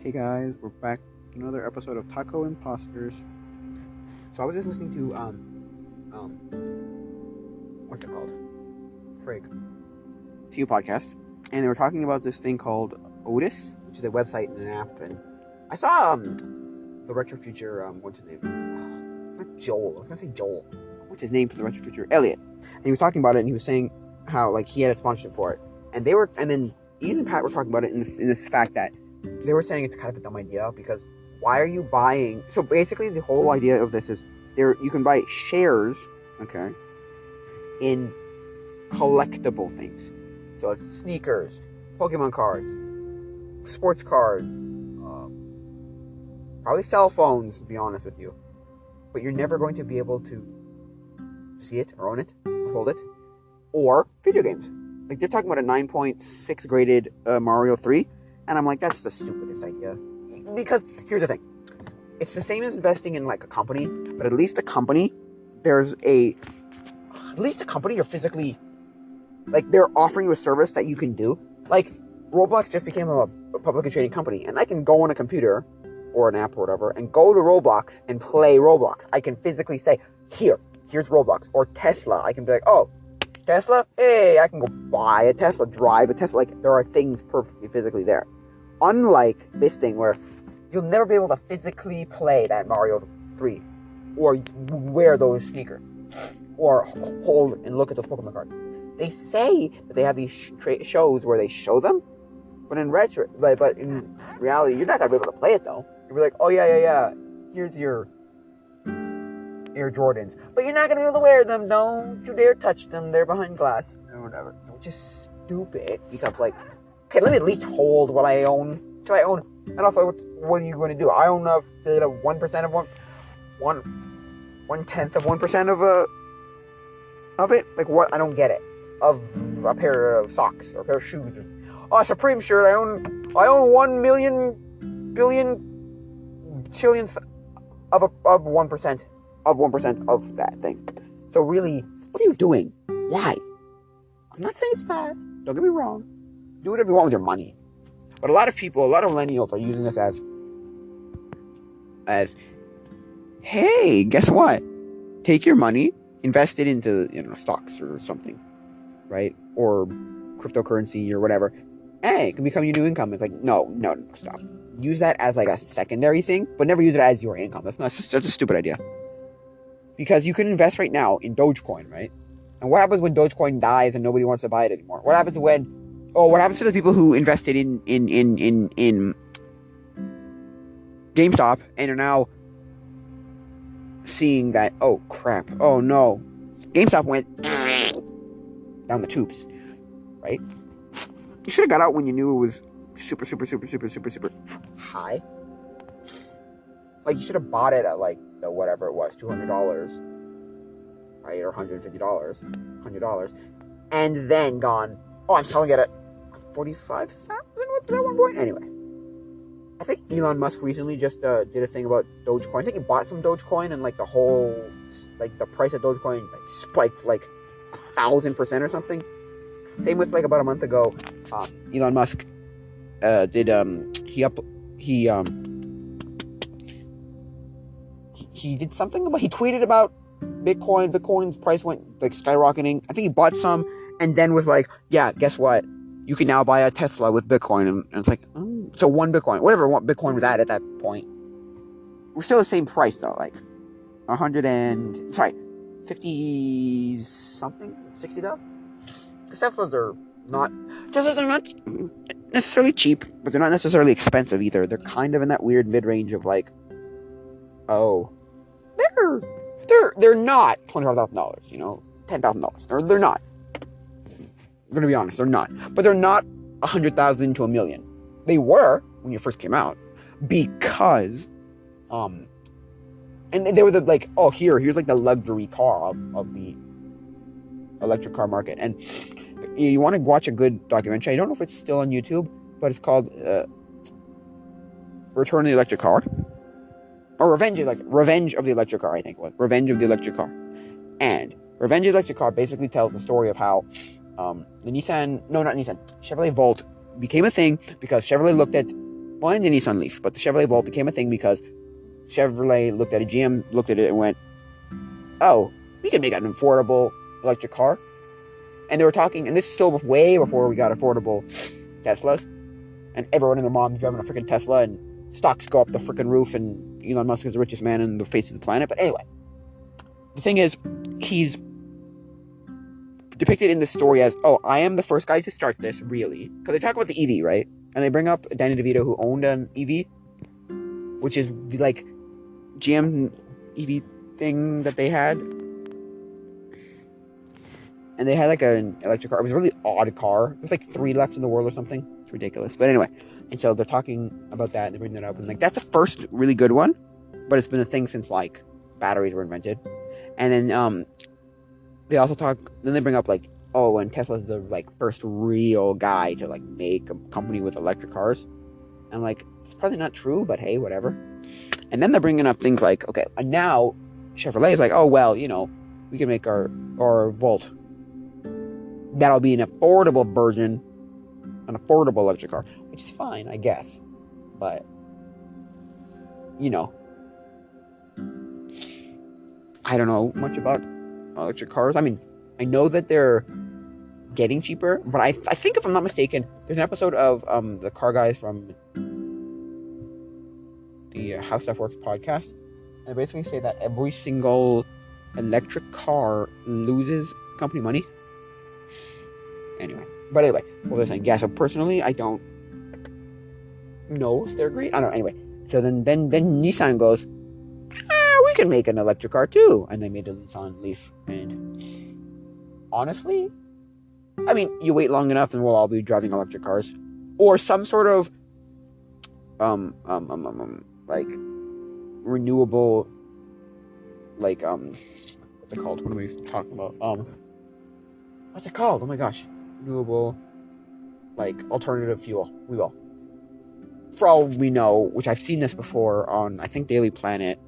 Hey guys, we're back with another episode of Tacoimposters. So I was just listening to what's it called? Frig. A few podcasts, and they were talking about this thing called Otis, which is a website and an app. And I saw the Retro Future. What's his name? Not Joel. I was gonna say Joel. What's his name for the Retro Future? Elliot. And he was talking about it, and he was saying how like he had a sponsorship for it, and then Ian and Pat were talking about it in this fact that they were saying it's kind of a dumb idea because why are you buying? So basically, the whole idea of this is you can buy shares, okay, in collectible things. So it's sneakers, Pokemon cards, sports cards, probably cell phones, to be honest with you. But you're never going to be able to see it or own it or hold it, or video games. Like they're talking about a 9.6 graded Mario 3. And I'm like, that's the stupidest idea. Because here's the thing. It's the same as investing in like a company, but at least a company, you're physically, like they're offering you a service that you can do. Like Roblox just became a publicly traded company, and I can go on a computer or an app or whatever and go to Roblox and play Roblox. I can physically say, here's Roblox. Or Tesla. I can be like, oh, Tesla? Hey, I can go buy a Tesla, drive a Tesla. Like, there are things perfectly physically there. Unlike this thing where you'll never be able to physically play that Mario 3 or wear those sneakers or hold and look at those Pokemon cards. They say that they have these shows where they show them, but in reality, you're not going to be able to play it, though. You'll be like, oh, yeah, here's your Air Jordans, but you're not going to be able to wear them. Don't you dare touch them. They're behind glass or whatever. Which is stupid because, like, okay, let me at least hold what I own. And also, what are you going to do? I own 1% of one tenth of 1% of it. Like what? I don't get it. Of a pair of socks or a pair of shoes. Oh, a Supreme shirt. I own 1 million billion trillions of 1%. Of 1% of that thing. So really, what are you doing? Why? I'm not saying it's bad. Don't get me wrong. Do whatever you want with your money. But a lot of millennials are using this as hey, guess what? Take your money, invest it into stocks or something, right? Or cryptocurrency or whatever. Hey, it can become your new income. It's like no, stop. Use that as like a secondary thing, but never use it as your income. That's a stupid idea. Because you can invest right now in Dogecoin, right? And what happens when Dogecoin dies and nobody wants to buy it anymore? What happens to the people who invested in GameStop and are now seeing that, oh crap, oh no, GameStop went down the tubes, right? You should have got out when you knew it was super high. Like, you should have bought it at, like, the whatever it was, $200, right, or $150, and then gone, oh, I'm selling it at $45,000, what's that one point? Anyway, I think Elon Musk recently just did a thing about Dogecoin. I think he bought some Dogecoin, and, like, the price of Dogecoin, like, spiked, like, 1,000% or something. Same with, like, about a month ago, Elon Musk he did something about, he tweeted about Bitcoin. Bitcoin's price went like skyrocketing. I think he bought some and then was like, yeah, guess what? You can now buy a Tesla with Bitcoin. And it's like, oh. So one Bitcoin, whatever Bitcoin was at that point. We're still the same price though, like 50 something, 60 though. Because Teslas are not necessarily cheap, but they're not necessarily expensive either. They're kind of in that weird mid-range of like, oh, they're not $25,000, $10,000. They're not. I'm gonna be honest, they're not. But they're not 100,000 to $1 million. They were when you first came out, because, and they were here's like the luxury car of the electric car market. And you want to watch a good documentary? I don't know if it's still on YouTube, but it's called Return of the Electric Car. Or Revenge of the Electric Car, I think it was. Revenge of the Electric Car. And Revenge of the Electric Car basically tells the story of how Chevrolet Volt became a thing because Chevrolet looked at and the Nissan Leaf, but the Chevrolet Volt became a thing because Chevrolet looked at it, GM looked at it and went, oh, we can make an affordable electric car. And they were talking, and this is still way before we got affordable Teslas, and everyone and their mom's driving a freaking Tesla, and stocks go up the freaking roof, and Elon Musk is the richest man in the face of the planet. But anyway, the thing is, he's depicted in this story as, oh, I am the first guy to start this, really. Because they talk about the EV, right? And they bring up Danny DeVito, who owned an EV, which is like GM EV thing that they had. And they had like an electric car. It was a really odd car. There's like 3 left in the world or something. It's ridiculous. But anyway, and so they're talking about that and they bring that up. And like, that's the first really good one. But it's been a thing since like batteries were invented. And then they also talk, then they bring up like, oh, and Tesla's the like first real guy to like make a company with electric cars. And I'm like, it's probably not true, but hey, whatever. And then they're bringing up things like, okay, and now Chevrolet is like, oh, well, you know, we can make our Volt. That'll be an affordable version, an affordable electric car, which is fine, I guess. But, you know, I don't know much about electric cars. I mean, I know that they're getting cheaper, but I think, if I'm not mistaken, there's an episode of the car guys from the How Stuff Works podcast, and they basically say that every single electric car loses company money. Anyway, what was I saying? Yeah, so personally, I don't know if they're great. I don't know. Anyway, so then Nissan goes, we can make an electric car too, and they made the Nissan Leaf. And honestly, I mean, you wait long enough, and we'll all be driving electric cars, or some sort of like renewable, like what's it called? What are we talking about? What's it called? Oh my gosh. Renewable, like, alternative fuel. We will. For all we know, which I've seen this before on, I think, Daily Planet,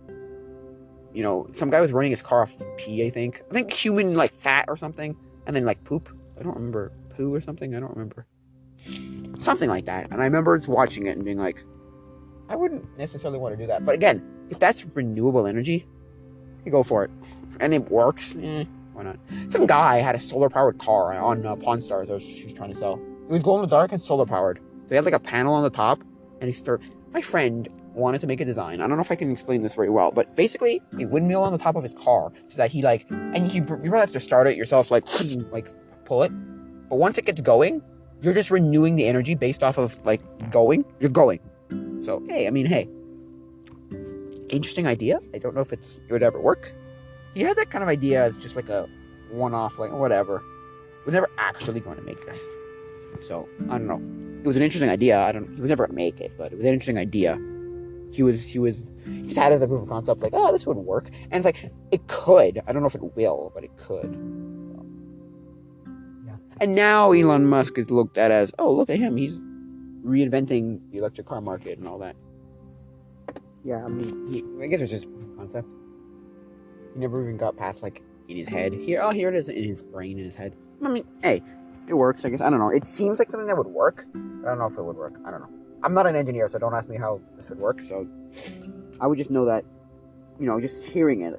you know, some guy was running his car off pee, I think human, like, fat or something, and then, like, poop. I don't remember. Poo or something? I don't remember. Something like that. And I remember watching it and being like, I wouldn't necessarily want to do that. But again, if that's renewable energy, you go for it. And it works, why not? Some guy had a solar-powered car on Pawn Stars that she was trying to sell. It was glow in the dark and solar-powered. So he had like a panel on the top, and my friend wanted to make a design. I don't know if I can explain this very well, but basically, a windmill on the top of his car, so that he like, and you probably have to start it yourself, like pull it. But once it gets going, you're just renewing the energy based off of like going. You're going. So hey, interesting idea. I don't know if it would ever work. He had that kind of idea as just like a one-off, like whatever. He was never actually going to make this. So, I don't know. It was an interesting idea. He was never going to make it, but it was an interesting idea. He just had it as a proof of concept, like, oh, this would work. And it's like, it could. I don't know if it will, but it could. So, yeah. And now Elon Musk is looked at as, oh, look at him. He's reinventing the electric car market and all that. Yeah, I mean, I guess it was just a proof of concept. He never even got past, like, in his head. Here it is in his brain, in his head. I mean, hey, it works, I guess. I don't know. It seems like something that would work, but I don't know if it would work. I don't know. I'm not an engineer, so don't ask me how this would work. So I would just know that, you know, just hearing it,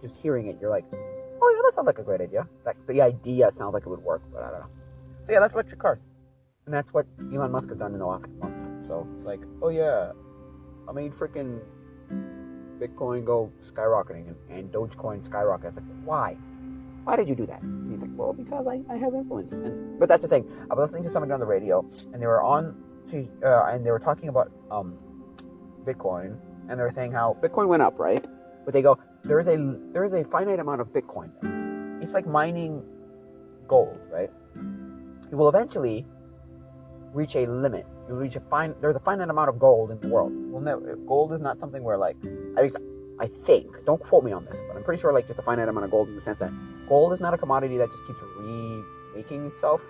just hearing it, you're like, oh, yeah, that sounds like a great idea. Like, the idea sounds like it would work, but I don't know. So, yeah, that's electric cars. And that's what Elon Musk has done in the last month. So it's like, oh, yeah, I made freaking Bitcoin go skyrocketing and Dogecoin skyrocket. It's like, why? Why did you do that? And he's like, well, because I have influence. But that's the thing. I was listening to somebody on the radio, and they were and they were talking about Bitcoin, and they were saying how Bitcoin went up, right? But they go, there is a finite amount of Bitcoin. It's like mining gold, right? You will eventually reach a limit. You'll reach there's a finite amount of gold in the world. Gold is not something where, like, at least I think, don't quote me on this, but I'm pretty sure, like, there's a finite amount of gold in the sense that gold is not a commodity that just keeps remaking itself.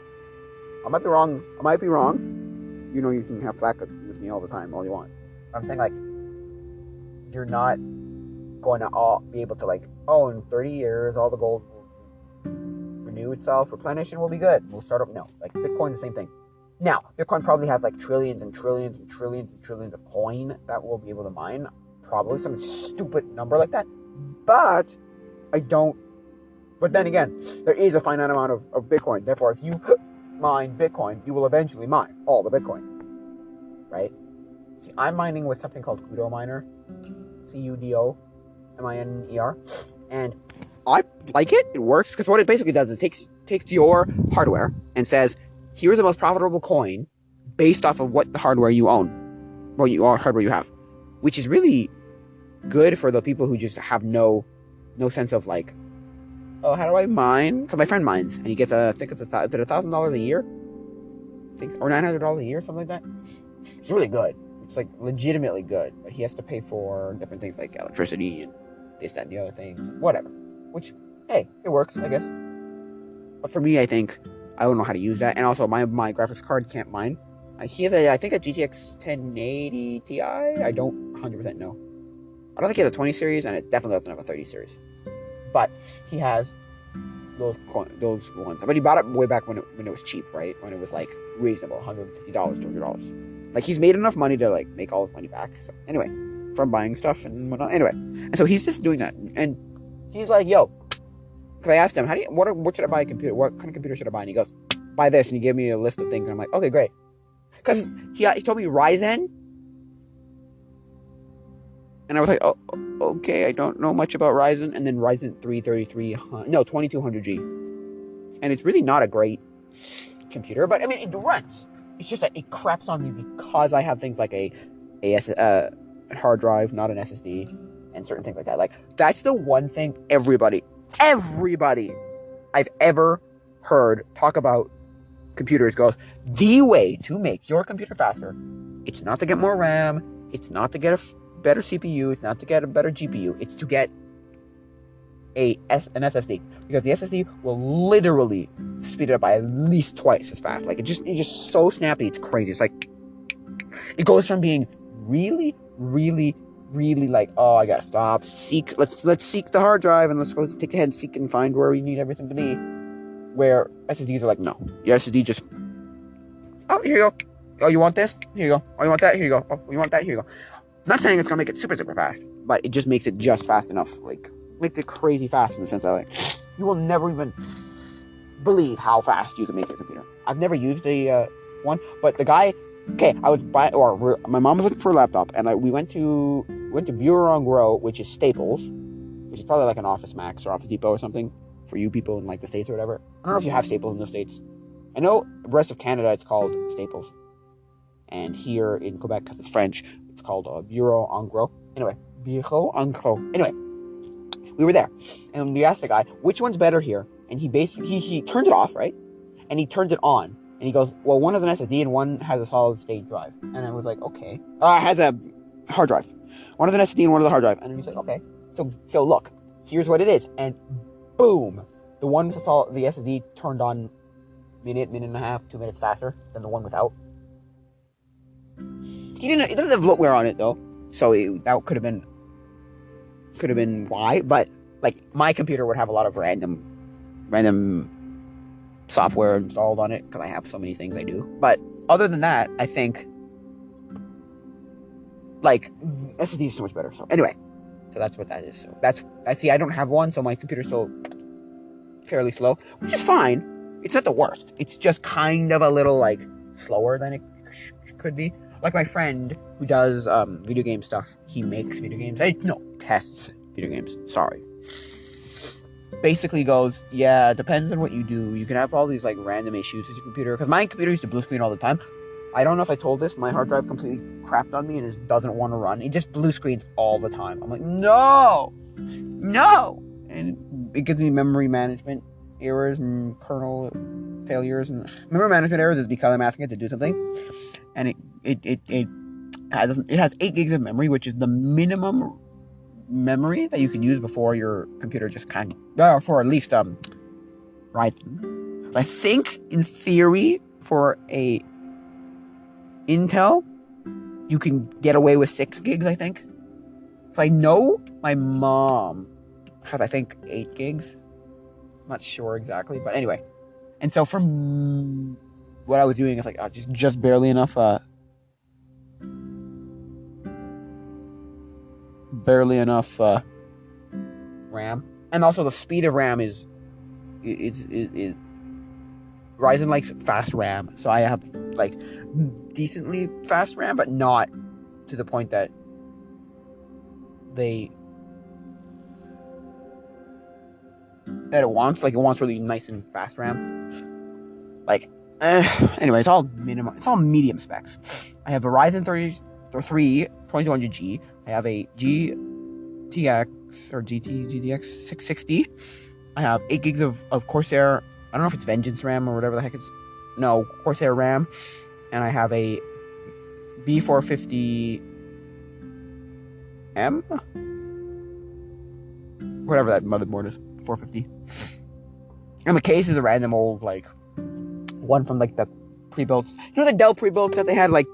I might be wrong. You know, you can have flack with me all the time, all you want. But I'm saying, like, you're not going to be able to, like, oh, in 30 years, all the gold will renew itself, replenish, and we'll be good. We'll start up. No, like, Bitcoin, the same thing. Now, Bitcoin probably has like trillions and trillions and trillions and trillions of coin that we'll be able to mine. Probably some stupid number like that. But I don't. But then again, there is a finite amount of Bitcoin. Therefore, if you mine Bitcoin, you will eventually mine all the Bitcoin. Right? See, I'm mining with something called Kudo Miner. CUDO-MINER. And I like it. It works because what it basically does is it takes your hardware and says, here's the most profitable coin based off of what the hardware you own, hardware you have, which is really good for the people who just have no sense of like, oh, how do I mine? Because my friend mines and he gets I think it's $1,000 a year, I think, or $900 a year, something like that. It's really good. It's like legitimately good, but he has to pay for different things like electricity and this, that, and the other things, whatever. Which, hey, it works, I guess. But for me, I think I don't know how to use that, and also my graphics card can't mine. He has I think a GTX 1080 Ti. I don't 100% know. I don't think he has a 20 series, and it definitely doesn't have a 30 series. But he has those ones. But he bought it way back when it was cheap, right? When it was like reasonable, $150, $200. Like he's made enough money to like make all his money back. So anyway, from buying stuff and whatnot. Anyway, and so he's just doing that, and he's like, "Yo," because I asked him, what should I buy a computer? What kind of computer should I buy? And he goes, "Buy this," and he gave me a list of things, and I'm like, "Okay, great," because he told me Ryzen. And I was like, oh, okay, I don't know much about Ryzen. And then Ryzen 2200G. And it's really not a great computer, but I mean, it runs. It's just that it craps on me because I have things like a hard drive, not an SSD, and certain things like that. Like, that's the one thing everybody I've ever heard talk about computers goes, the way to make your computer faster, it's not to get more RAM, it's not to get a better CPU, it's not to get a better GPU, it's to get an SSD, because the SSD will literally speed it up by at least twice as fast. Like, it's just so snappy, it's crazy. It's like, it goes from being really, really, really like, oh, I gotta stop, let's seek the hard drive, and let's go take ahead and seek and find where we need everything to be, where SSDs are like, no, your SSD just, oh, here you go, oh, you want this, here you go, oh, you want that, here you go, oh, you want that, here you go. I'm not saying it's gonna make it super, super fast, but it just makes it just fast enough. Like, makes it crazy fast in the sense that, like, you will never even believe how fast you can make your computer. I've never used the one, but the guy, okay, my mom was looking for a laptop, and we went to Bureau en Gros, which is Staples, which is probably like an Office Max or Office Depot or something for you people in like the States or whatever. I don't know if you have Staples in the States. I know the rest of Canada it's called Staples, and here in Quebec, because it's French, it's called Bureau en Gros. Anyway, Bureau en Gros. Anyway, we were there, and we asked the guy, which one's better here? And he basically, he turns it off, right? And he turns it on, and he goes, well, one has an SSD and one has a solid state drive. And I was like, okay. Has a hard drive. One has an SSD and one has a hard drive. And he's like, okay. So look, here's what it is. And boom, the one with the SSD turned on minute and a half, 2 minutes faster than the one without. It doesn't have bloatware on it though, so that could have been why. But like, my computer would have a lot of random software installed on it because I have so many things I do. But other than that, I think like SSD is so much better. So anyway, so that's what that is. So I see. I don't have one, so my computer's still fairly slow, which is fine. It's not the worst. It's just kind of a little like slower than it could be. Like my friend who does video game stuff, he makes video games. Tests video games. Sorry. Basically goes, yeah, it depends on what you do. You can have all these like random issues with your computer. Because my computer used to blue screen all the time. I don't know if I told this. My hard drive completely crapped on me and it doesn't want to run. It just blue screens all the time. I'm like, no. And it gives me memory management errors and kernel failures. And memory management errors is because I'm asking it to do something. And it has 8 gigs of memory, which is the minimum memory that you can use before your computer just kind of, for at least Ryzen. I think in theory for a Intel, you can get away with 6 gigs. I think. So I know my mom has, I think, 8 gigs. I'm not sure exactly, but anyway. And so what I was doing is like just barely enough RAM, and also the speed of RAM is Ryzen likes fast RAM, so I have like decently fast RAM, but not to the point that it wants. Like, it wants really nice and fast RAM. Like, anyway, it's all medium specs. I have a Ryzen 3 2200G. I have a GTX or GTX 660. I have 8 gigs of Corsair. I don't know if it's Vengeance RAM or whatever the heck it's. No, Corsair RAM. And I have a B450M? Whatever that motherboard is. 450. And the case is a random old, like, one from, like, the pre-builts. You know the Dell pre-builts that they had, like,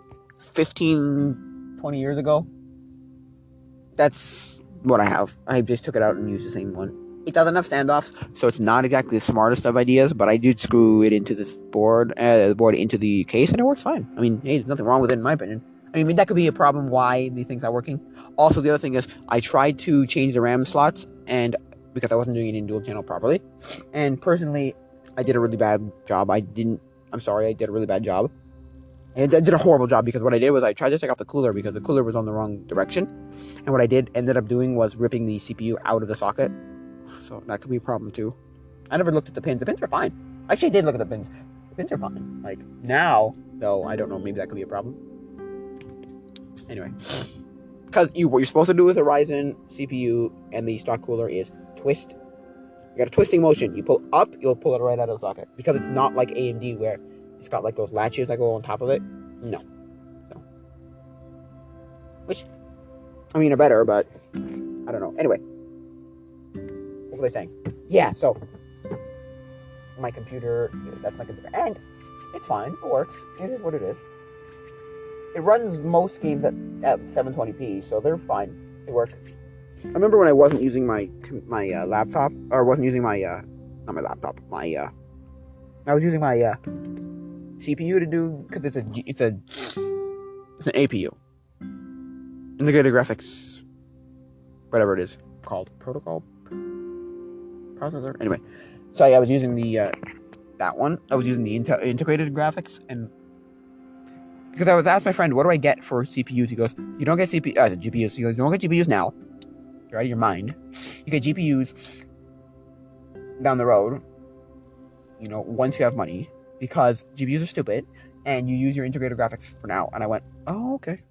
15, 20 years ago? That's what I have. I just took it out and used the same one. It doesn't have standoffs, so it's not exactly the smartest of ideas, but I did screw it into this board, the board into the case, and it works fine. I mean, hey, there's nothing wrong with it in my opinion. I mean, that could be a problem why these things aren't working. Also, the other thing is, I tried to change the RAM slots, and because I wasn't doing it in dual channel properly, and personally, I did a really bad job. I did a really bad job. And I did a horrible job, because what I did was I tried to take off the cooler because the cooler was on the wrong direction, and what I ended up doing was ripping the CPU out of the socket. So that could be a problem too. I never looked at the pins. The pins are fine. Actually, I did look at the pins. The pins are fine. Like, now, though, I don't know. Maybe that could be a problem. Anyway. Because what you're supposed to do with a Ryzen CPU and the stock cooler is twist. You got a twisting motion. You pull up, you'll pull it right out of the socket. Because it's not like AMD where it's got like those latches that go on top of it. No. Which, I mean, are better, but I don't know. Anyway. What was I saying? Yeah, so my computer, that's my computer, and it's fine. It works. It is what it is. It runs most games at 720p, so they're fine. They work. I remember when I wasn't using my laptop, or wasn't using my not my laptop, I was using my CPU to do, because it's an APU, integrated graphics, whatever it is called, protocol. Processor. Anyway, so yeah, I was using that one. I was using the integrated graphics, and because I was asked my friend, what do I get for CPUs? He goes, you don't get GPUs. He goes, you don't get GPUs now. You're out of your mind. You get GPUs down the road, once you have money, because GPUs are stupid, and you use your integrated graphics for now. And I went, oh, okay.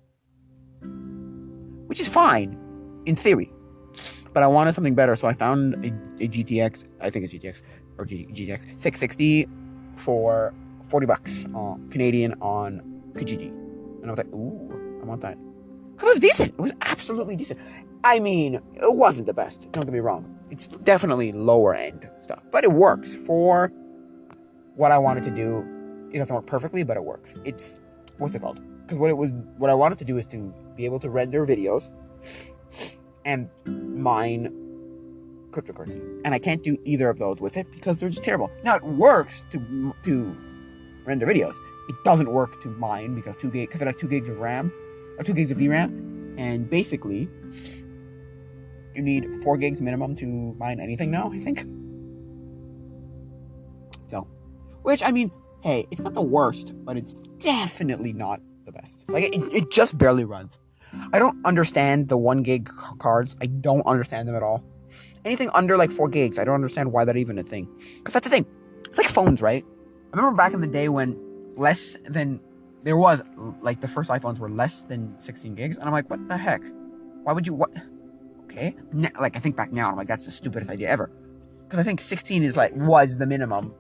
Which is fine, in theory. But I wanted something better, so I found a GTX, I think it's GTX, or GTX 660 for $40 Canadian on Kijiji. And I was like, ooh, I want that. Because it was decent. It was absolutely decent. I mean, it wasn't the best. Don't get me wrong. It's definitely lower end stuff. But it works for what I wanted to do. It doesn't work perfectly, but it works. It's, what's it called? Because what I wanted to do is to be able to render videos and mine cryptocurrency, and I can't do either of those with it because they're just terrible. Now it works to render videos. It doesn't work to mine because it has 2 gigs of RAM or 2 gigs of VRAM, and basically you need 4 gigs minimum to mine anything now, I think. So, which, I mean, hey, it's not the worst, but it's definitely not the best. Like, it just barely runs. I don't understand the 1 gig cards. I don't understand them at all. Anything under like 4 gigs, I don't understand why that's even a thing. Because that's the thing. It's like phones, right? I remember back in the day when there was, like, the first iPhones were less than 16 gigs. And I'm like, what the heck? Why would you, what? Okay. Like, I think back now, I'm like, that's the stupidest idea ever. Because I think 16 was the minimum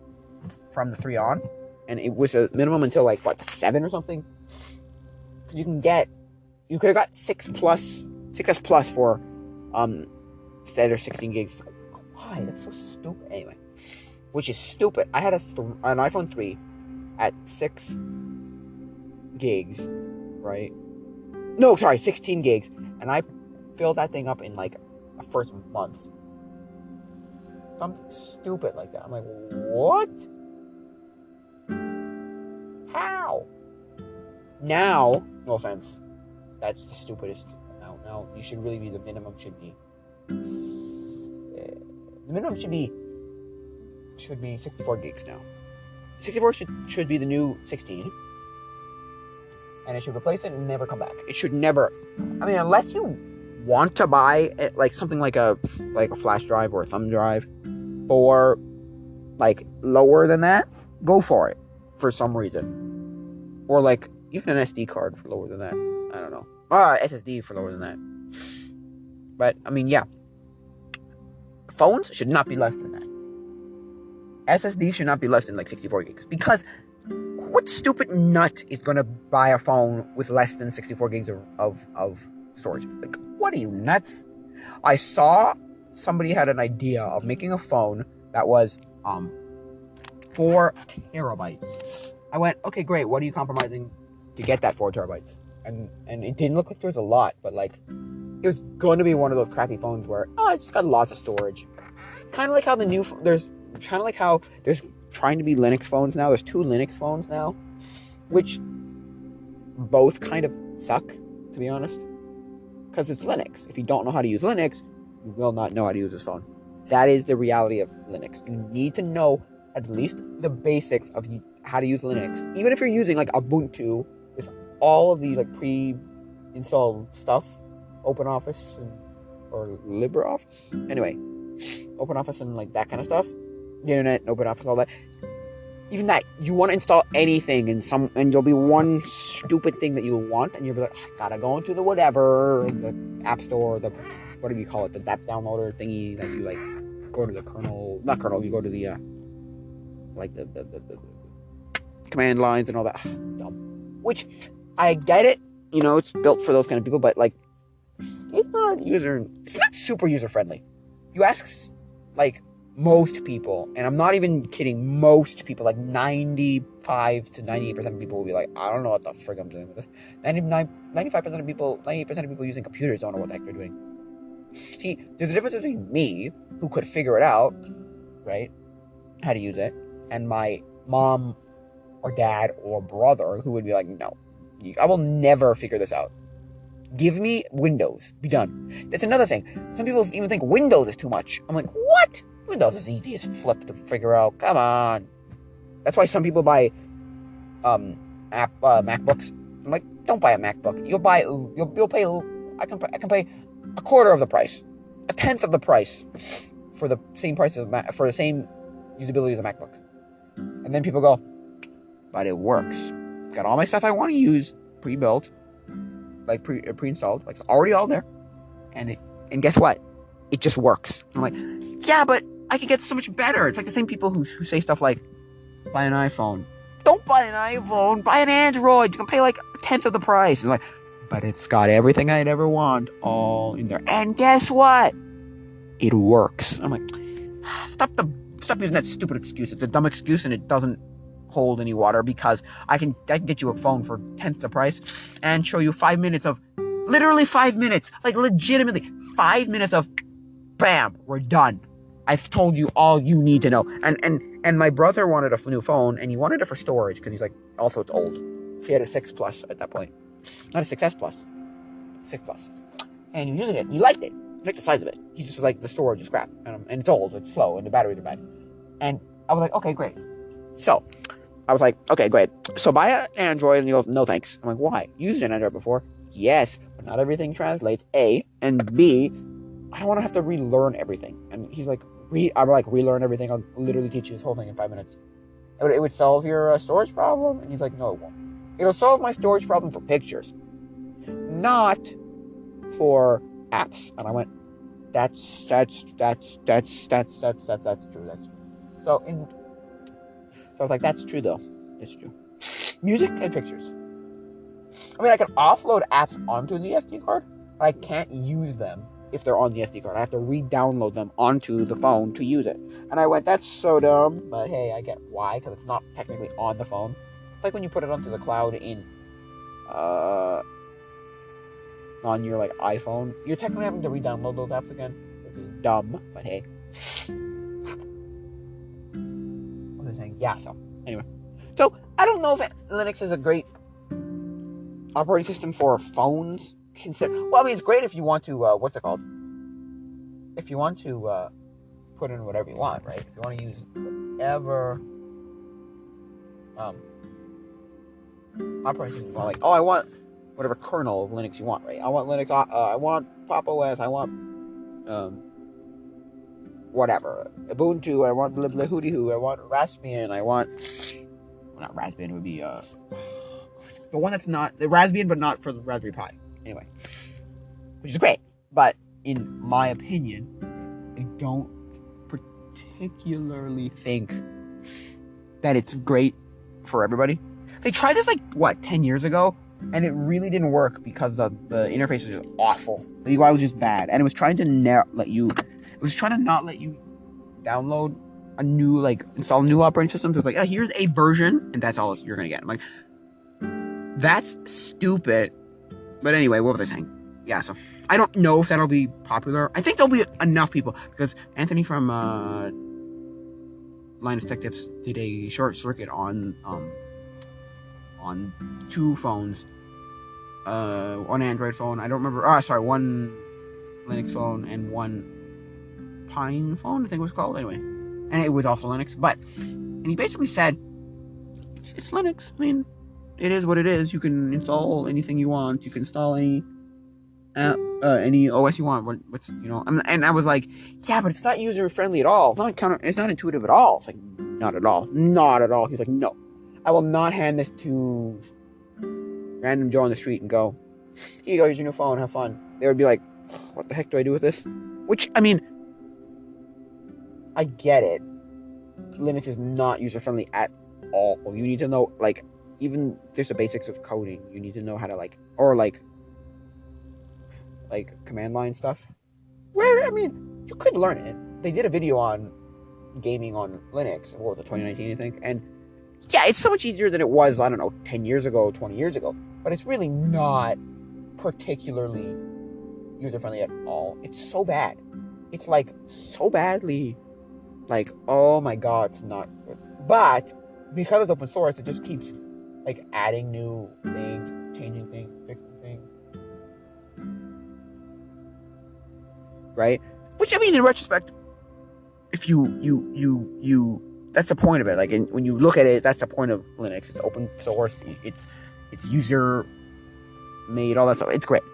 from the 3 on. And it was a minimum until like, what, 7 or something? Because you could have got 6S Plus for instead of 16 gigs. Why? That's so stupid. Anyway, which is stupid. I had an iPhone 3 at 6 gigs, right? No, sorry, 16 gigs, and I filled that thing up in like a first month. Something stupid like that. I'm like, what? Now, no offense, that's the stupidest. Now you should really be, the minimum should be, the minimum should be 64 gigs now. 64 should be the new 16, and it should replace it and never come back. It should never. I mean, unless you want to buy it, like something like a flash drive or a thumb drive for like lower than that, go for it for some reason, or like even an SD card for lower than that. I don't know. SSD for lower than that. But I mean, yeah, phones should not be less than that. SSD should not be less than like 64 gigs, because what stupid nut is going to buy a phone with less than 64 gigs of storage? Like, what are you, nuts? I saw somebody had an idea of making a phone that was 4 terabytes. I went, okay, great. What are you compromising to get that 4 terabytes? And it didn't look like there was a lot, but like it was going to be one of those crappy phones where it's just got lots of storage. Kind of like how there's trying to be Linux phones now. There's 2 Linux phones now, which both kind of suck, to be honest, because it's Linux. If you don't know how to use Linux, you will not know how to use this phone. That is the reality of Linux. You need to know at least the basics of how to use Linux, even if you're using like Ubuntu with all of the like pre-installed stuff, OpenOffice or LibreOffice. Anyway, OpenOffice and like that kind of stuff, the internet, OpenOffice, all that. Even that, you want to install anything, and there'll be one stupid thing that you'll want, and you'll be like, I gotta go into the whatever, the app store, the whatever you call it, the app downloader thingy that you like go to the you go to the like the command lines and all that. Dumb. Which I get it, it's built for those kind of people, but like it's not super user friendly. You ask like most people, and I'm not even kidding, most people, like 95 to 98% of people will be like, I don't know what the frick I'm doing with this. 95% of people, 98% of people using computers don't know what the heck they're doing. See, there's a difference between me, who could figure it out, right, how to use it, and my mom or dad or brother, who would be like, no, I will never figure this out. Give me Windows. Be done. That's another thing. Some people even think Windows is too much. I'm like, what? Windows is easy as flip to figure out. Come on. That's why some people buy MacBooks. I'm like, don't buy a MacBook. You'll pay. I can pay a quarter of the price, a tenth of the price, for the same price for the same usability as a MacBook. And then people go, but it works. It's got all my stuff I want to use pre-built, like pre-installed, like already all there, and guess what? It just works. I'm like, yeah, but I could get so much better. It's like the same people who say stuff like, buy an iPhone. Don't buy an iPhone. Buy an Android. You can pay like a tenth of the price. And like, but it's got everything I'd ever want all in there. And guess what? It works. I'm like, stop using that stupid excuse. It's a dumb excuse, and it doesn't hold any water, because I can get you a phone for tenth the price and show you 5 minutes of, literally 5 minutes, like legitimately 5 minutes of, bam, we're done. I've told you all you need to know. And my brother wanted a new phone, and he wanted it for storage, because he's like, also it's old. He had a 6 Plus at that point. Not a 6S Plus. 6 Plus. And he was using it. He liked it. He liked the size of it. He just was like, the storage is crap. And it's old. It's slow. And the batteries are bad. And I was like, okay, great. So, I was like, okay, great. So buy an Android. And he goes, no thanks. I'm like, why? You used an Android before. Yes, but not everything translates. A. And B, I don't want to have to relearn everything. And he's like, I'm like, relearn everything. I'll literally teach you this whole thing in 5 minutes. It would solve your storage problem. And he's like, no, it won't. It'll solve my storage problem for pictures, not for apps. And I went, that's true. That's true. So I was like, that's true though. It's true. Music and pictures. I mean, I can offload apps onto the SD card, but I can't use them if they're on the SD card. I have to re-download them onto the phone to use it. And I went, that's so dumb. But hey, I get why, because it's not technically on the phone. It's like when you put it onto the cloud on your like iPhone, you're technically having to re-download those apps again, which is dumb. But hey, what was I saying? Yeah. So anyway, I don't know if Linux is a great operating system for phones. Well, I mean, it's great if you want to, what's it called? If you want to put in whatever you want, right? If you want to use whatever operating system you want, like, oh, I want whatever kernel of Linux you want, right? I want Linux, I want Pop! OS, I want whatever, Ubuntu, I want Hooty-Hoo, I want Raspbian, I want, well, not Raspbian, it would be the one that's not the Raspbian, but not for the Raspberry Pi. Anyway, which is great, but in my opinion, I don't particularly think that it's great for everybody. They tried this 10 years ago, and it really didn't work because the interface was just awful. The UI was just bad, and it was trying to not let you download a new install a new operating system. So it's like, oh, here's a version, and that's all you're gonna get. I'm like, that's stupid. But anyway, what was I saying? Yeah, so I don't know if that'll be popular. I think there'll be enough people because Anthony from Linus Tech Tips did a short circuit on 2 phones, one Android phone. I don't remember. One Linux phone and one Pine phone, I think it was called. Anyway, and it was also Linux. And he basically said it's Linux. I mean, it is what it is. You can install anything you want. You can install any OS you want. And I was like, yeah, but it's not user friendly at all. It's not intuitive at all. It's like, not at all. He's like, no, I will not hand this to random Joe on the street and go, here you go, here's your new phone, have fun. They would be like, what the heck do I do with this? Which, I mean, I get it. Linux is not user friendly at all. You need to know, even just the basics of coding. You need to know how to command line stuff. Where, I mean, you could learn it. They did a video on gaming on Linux. What was it, 2019, I think? And yeah, it's so much easier than it was, 10 years ago, 20 years ago. But it's really not particularly user-friendly at all. It's so bad. It's so badly, oh my god, it's not good. But because it's open source, it just keeps adding new things, changing things, fixing things. Right? Which, I mean, in retrospect, if you that's the point of it. When you look at it, that's the point of Linux. It's open source. It's user made, all that stuff. It's great.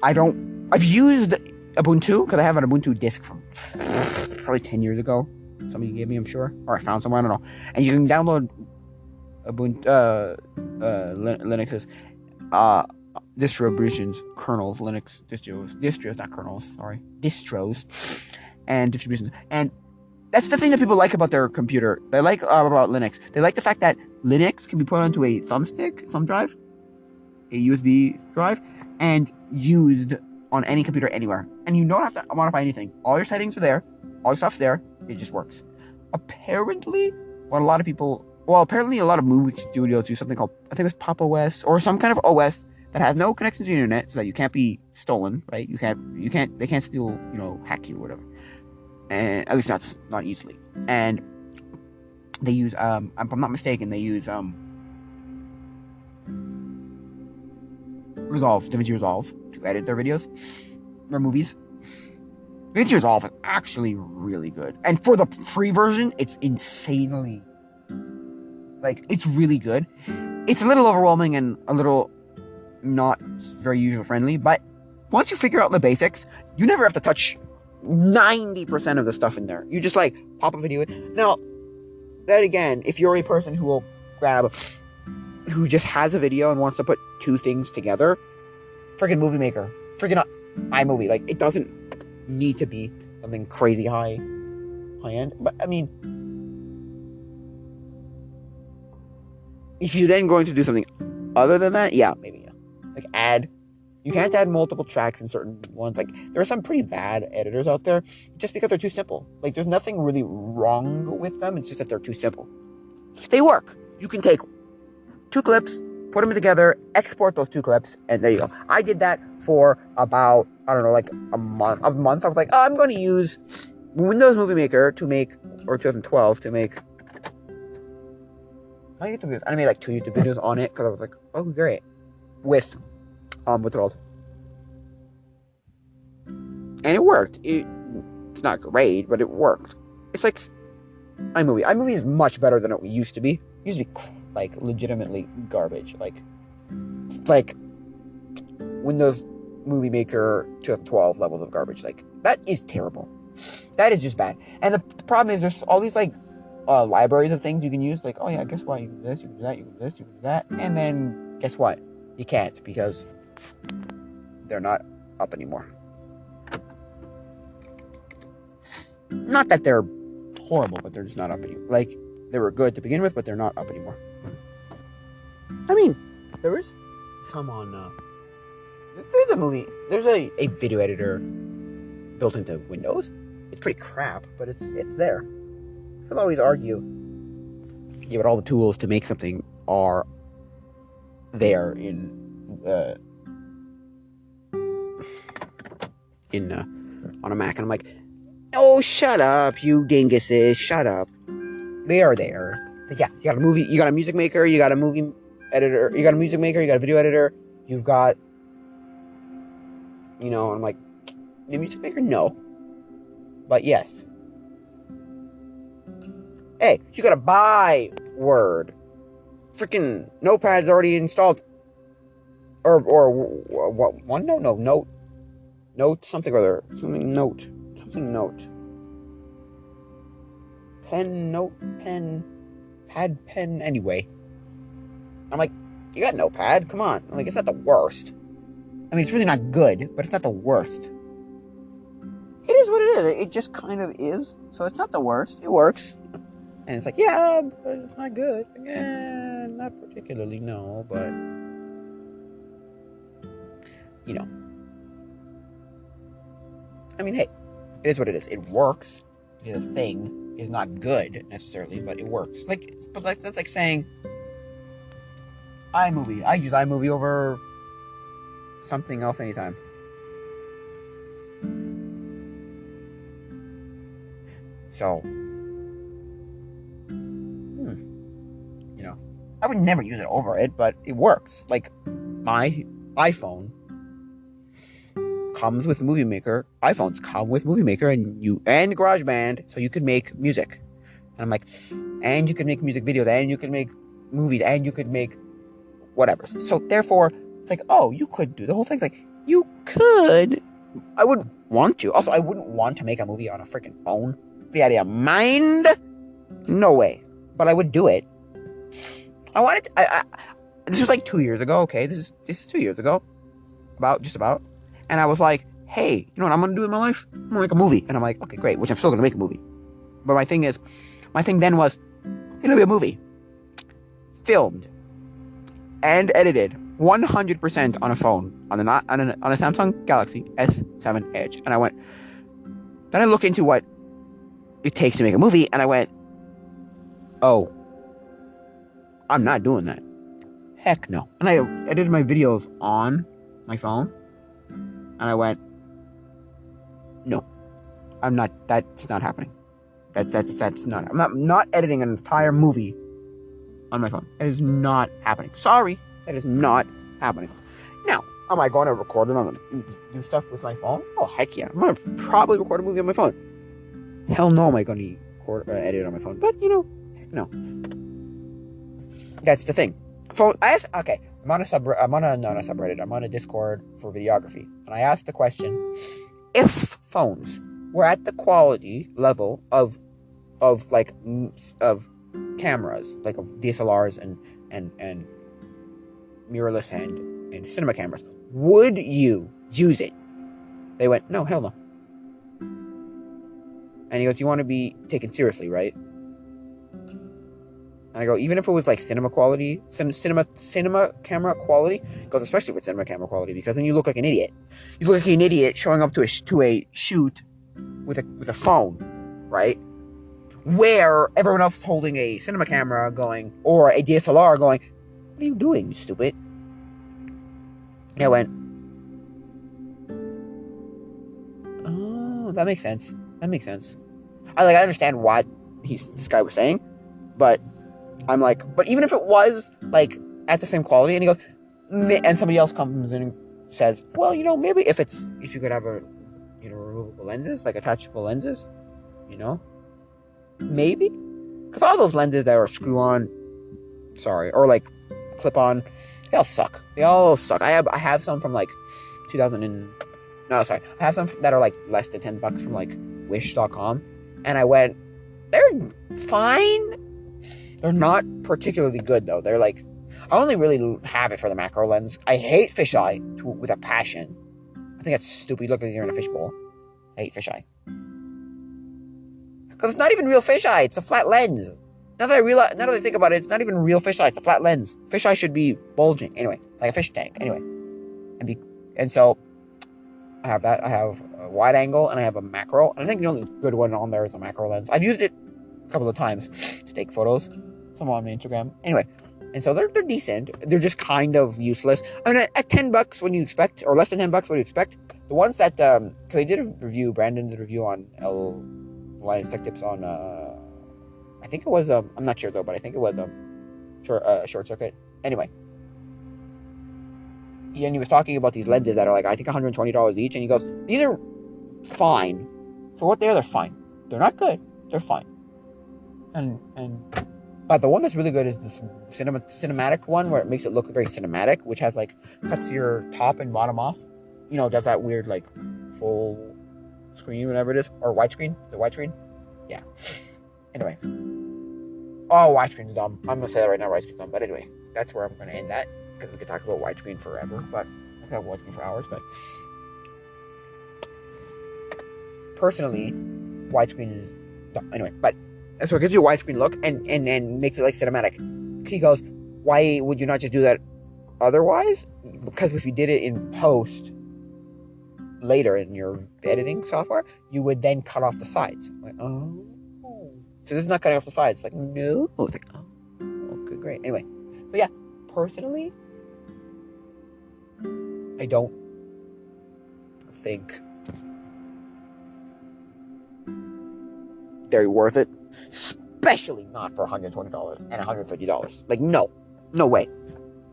I've used Ubuntu because I have an Ubuntu disk from probably 10 years ago. Somebody gave me, I'm sure, or I found somewhere, I don't know. And you can download Ubuntu, Linux's distributions, kernels, Linux distros, not kernels, sorry, distros, and distributions. And that's the thing that people like about their computer. They like about Linux. They like the fact that Linux can be put onto a thumb drive, a USB drive, and used on any computer anywhere. And you don't have to modify anything. All your settings are there. All your stuff's there. It just works. Apparently, a lot of movie studios use something called, I think it was Pop! OS, or some kind of OS that has no connection to the internet, so that you can't be stolen, right? They can't steal, hack you or whatever. And at least not easily. And they use, if I'm not mistaken, they use DaVinci Resolve to edit their videos or movies. DaVinci Resolve is actually really good, and for the free version, it's insanely, it's really good. It's a little overwhelming and a little not very user friendly, but once you figure out the basics, you never have to touch 90% of the stuff in there. You just pop a video in. Now, that again, if you're a person who just has a video and wants to put 2 things together, friggin' Movie Maker, friggin' iMovie, it doesn't need to be something crazy high end. But I mean, if you're then going to do something other than that, yeah, maybe, yeah. You can't add multiple tracks in certain ones. There are some pretty bad editors out there just because they're too simple. There's nothing really wrong with them. It's just that they're too simple. They work. You can take 2 clips, put them together, export those 2 clips, and there you go. I did that for about, a month. I was like, I'm going to use Windows Movie Maker to make, or 2012, to make my YouTube videos. I made like 2 YouTube videos on it because I was like, oh, great. With, what's it called? And it worked. It's not great, but it worked. It's like iMovie. iMovie is much better than it used to be. It used to be like legitimately garbage. Like Windows Movie Maker 2012 levels of garbage. Like that is terrible. That is just bad. And the problem is there's all these like libraries of things you can use. Like, oh yeah, guess what? You can do this, you can do that, you can do this, you can do that, and then guess what? You can't because they're not up anymore. Not that they're horrible, but they're just not up anymore. Like, they were good to begin with, but they're not up anymore. I mean, there is some on, there's a video editor built into Windows. It's pretty crap, but it's there. I'll always argue, yeah, but all the tools to make something are there on a Mac, and I'm like, oh, shut up, you dinguses, shut up. They are there. Like, yeah, you got a music maker, you got a movie editor, you got a music maker, you got a video editor, you've got, and I'm like, the music maker? No. But yes. Hey, you gotta buy Word. Freaking Notepad's already installed. Or what? OneNote? No, Note something or other. Something Note. Pen. Pad, pen. Anyway. I'm like, you got Notepad? Come on. I'm like, it's not the worst. I mean, it's really not good, but it's not the worst. It is what it is. It just kind of is. So it's not the worst. It works. And it's like, yeah, but it's not good. Yeah, not particularly, no, but I mean, hey, it is what it is. It works. The thing is not good necessarily, but it works. That's like saying iMovie. I use iMovie over something else anytime. So, I would never use it over it, but it works. Like, my iPhone comes with Movie Maker. iPhones come with Movie Maker and GarageBand, so you can make music. And I'm like, and you can make music videos, and you can make movies, and you could make whatever. So therefore, it's like, oh, you could do the whole thing. It's like, you could. I wouldn't want to. Also, I wouldn't want to make a movie on a freaking phone. Be out of your mind? No way. But I would do it. I wanted to, this was like 2 years ago, okay? This is 2 years ago. Just about. And I was like, hey, you know what I'm gonna do in my life? I'm gonna make a movie. And I'm like, okay, great, which I'm still gonna make a movie. But my thing then was, it'll be a movie. Filmed. And edited 100% on a phone. On a Samsung Galaxy S7 Edge. And then I looked into what it takes to make a movie, and I went, oh, I'm not doing that. Heck no. And I edited my videos on my phone, and I went, no, I'm not. That's not happening. That's not. I'm not editing an entire movie on my phone. It is not happening. Sorry, that is not happening. Now, am I going to record it do stuff with my phone? Oh heck yeah! I'm going to probably record a movie on my phone. Hell no, am I going to edit on my phone? But heck no. That's the thing. I'm on a subreddit. I'm on a Discord for videography, and I asked the question: if phones were at the quality level of cameras, like of DSLRs and mirrorless and cinema cameras, would you use it? They went, no, hell no. And he goes, you want to be taken seriously, right? And I go, even if it was like cinema quality, cinema camera quality, he goes, especially with cinema camera quality, because then you look like an idiot. You look like an idiot showing up to a shoot with a phone, right? Where everyone else is holding a cinema camera going, or a DSLR going, what are you doing, you stupid? And I went, oh, that makes sense. I understand what this guy was saying, but I'm like, but even if it was like at the same quality, and he goes, and somebody else comes in and says, well, maybe if you could have removable lenses, like attachable lenses, maybe, because all those lenses that are screw on, or like clip on, they all suck. I have some from like 2000 and no, sorry, I have some that are like less than $10 from like Wish.com, and I went, they're fine. They're not particularly good though. They're like, I only really have it for the macro lens. I hate fisheye with a passion. I think that's stupid. You look like you're in a fishbowl. I hate fisheye. Because it's not even real fisheye. It's a flat lens. Now that I think about it, it's not even real fisheye. It's a flat lens. Fisheye should be bulging. Anyway, like a fish tank. Anyway. And so, I have that. I have a wide angle and I have a macro. And I think the only good one on there is a macro lens. I've used it a couple of times to take photos. Some on my Instagram. Anyway. And so they're decent. They're just kind of useless. I mean, at $10, when you expect, or less than $10, what do you expect? The ones that, so they did a review, Brandon did a review on Lions Tech Tips on, I think it was, I'm not sure though, but I think it was, Short Circuit. Anyway. And he was talking about these lenses that are like, I think $120 each, and he goes, these are fine. For what they are, they're fine. They're not good. They're fine. But the one that's really good is this cinematic one, where it makes it look very cinematic, which has like cuts your top and bottom off. Does that weird like full screen, whatever it is, or widescreen. The widescreen, yeah. Anyway, widescreen's dumb. I'm gonna say that right now. Widescreen's dumb. But anyway, that's where I'm gonna end that, because we could talk about widescreen forever. But I could have widescreen for hours. But personally, widescreen is dumb. Anyway, but. So it gives you a widescreen look and makes it like cinematic. He goes, why would you not just do that otherwise? Because if you did it in post later in your editing software, you would then cut off the sides. I'm like, oh. So this is not cutting off the sides. It's like, no. It's like, oh, okay, great. Anyway. But yeah, personally, I don't think they're worth it. Especially not for $120 and $150. Like, no way.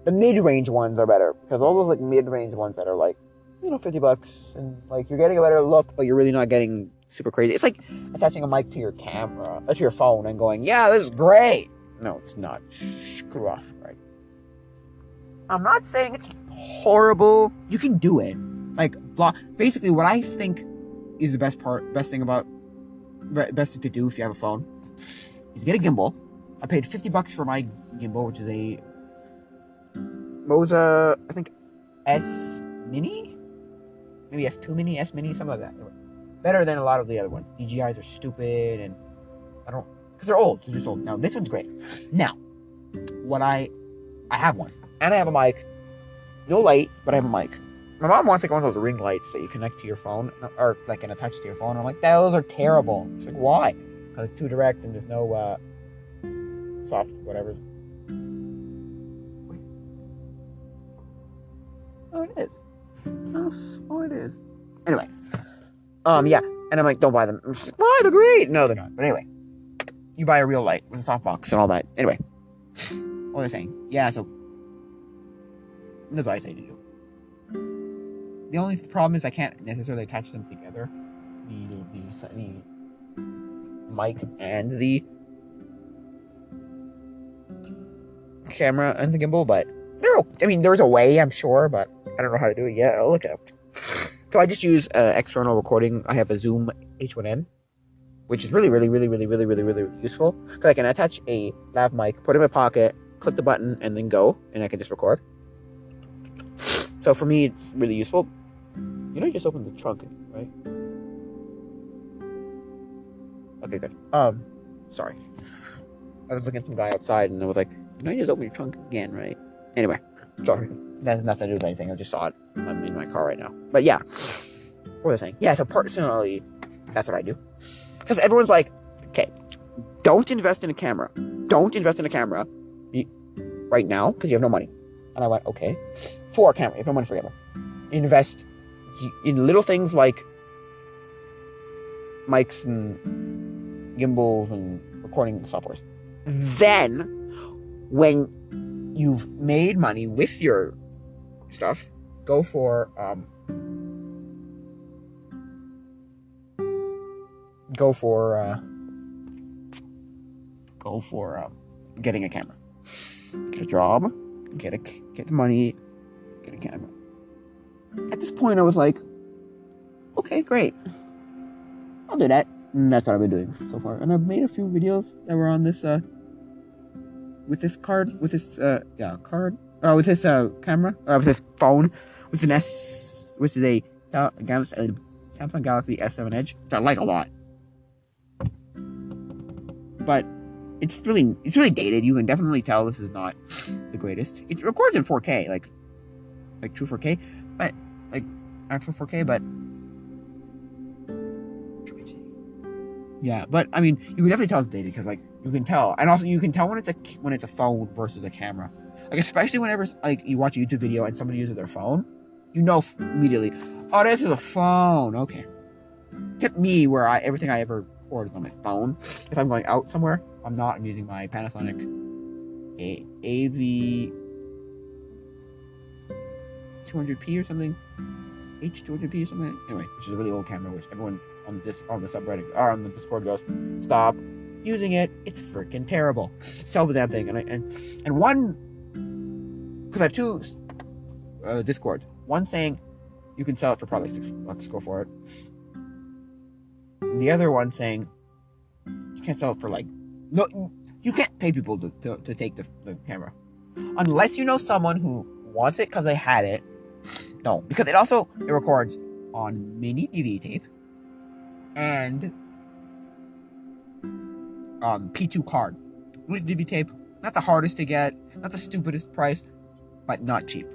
The mid-range ones are better, because all those like mid-range ones that are like, $50, and like you're getting a better look, but you're really not getting super crazy. It's like attaching a mic to your camera, to your phone, and going, yeah, this is great. No, it's not. Screw off, right? I'm not saying it's horrible. You can do it. Like, basically, what I think is the best thing to do if you have a phone is get a gimbal. I paid $50 for my gimbal, which is a Moza, I think S Mini, maybe S2 Mini, S Mini, something like that. Better than a lot of the other ones. DJIs are stupid, and because they're old. They're just old. Now this one's great. Now, I have one, and I have a mic. No light, but I have a mic. My mom wants like one of those ring lights that you connect to your phone, or like can attach to your phone. I'm like, those are terrible. She's like, why? Because it's too direct and there's no soft whatever. Wait. Oh, it is. Oh, it is. Anyway, yeah, and I'm like, don't buy them. I'm just like, why? They're great. No, they're not. But anyway, you buy a real light with a softbox and all that. Anyway, what was I saying? Yeah, so that's what I say to do. The only problem is I can't necessarily attach them together. The mic and the camera and the gimbal, but there's a way, I'm sure, but I don't know how to do it yet. I'll look it up. So I just use external recording. I have a Zoom H1N, which is really, really, really, really, really, really, really useful, because I can attach a lav mic, put it in my pocket, click the button, and then go, and I can just record. So for me, it's really useful. You just opened the trunk, right? Okay, good. Sorry. I was looking at some guy outside, and I was like, you just opened your trunk again, right? Anyway, sorry. That has nothing to do with anything. I just saw it. I'm in my car right now. But yeah. What was I saying? Yeah, so personally, that's what I do. Because everyone's like, okay, don't invest in a camera. Don't invest in a camera right now, because you have no money. And I went, okay. For a camera. You have no money for a camera. Invest in little things like mics and gimbals and recording softwares. Then, when you've made money with your stuff, go for getting a camera. Get a job, get the money, get a camera. At this point, I was like, okay, great, I'll do that. And that's what I've been doing so far. And I've made a few videos that were on this with this camera, with this phone, with an which is a Samsung Galaxy S7 Edge, which I like a lot. But it's really dated. You can definitely tell this is not the greatest. It records in 4K, like true 4K, but like actual 4K, but yeah. But I mean, you can definitely tell it's dated because like you can tell, and also you can tell when it's a phone versus a camera. Like especially whenever like you watch a YouTube video and somebody uses their phone, you know immediately, oh, this is a phone. Okay. Tip me where everything I ever record is on my phone. If I'm going out somewhere, I'm using my Panasonic AV 200p or something, H200p or something. Anyway, which is a really old camera, which everyone on the subreddit or on the Discord goes, stop using it. It's freaking terrible. Sell the damn thing. And one, because I have two Discords. One saying you can sell it for probably $6. Go for it. And the other one saying you can't sell it for no, you can't pay people to take the camera unless you know someone who wants it because they had it. No, because it records on mini DVD tape and P2 card. Mini DVD tape, not the hardest to get, not the stupidest price, but not cheap.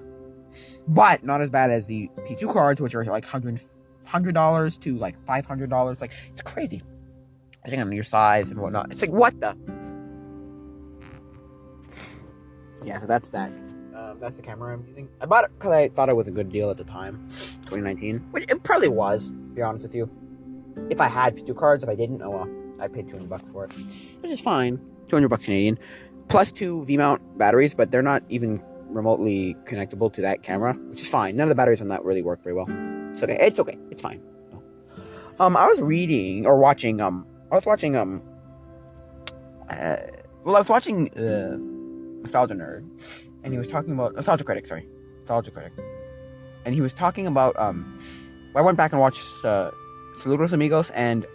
But not as bad as the P2 cards, which are like $100 to like $500. Like, it's crazy. I think on your size and whatnot. It's like, what the? Yeah, so that's that. That's the camera I'm using. I bought it because I thought it was a good deal at the time, 2019, which it probably was, to be honest with you. If I had P2 cards, if I didn't, oh well, I paid $200 for it, which is fine. $200 Canadian, plus 2 V-mount batteries, but they're not even remotely connectable to that camera, which is fine. None of the batteries on that really work very well. It's okay. It's fine. I was watching Nostalgia Nerd, and he was talking about Nostalgia Critic, and he was talking about I went back and watched Saludos Amigos and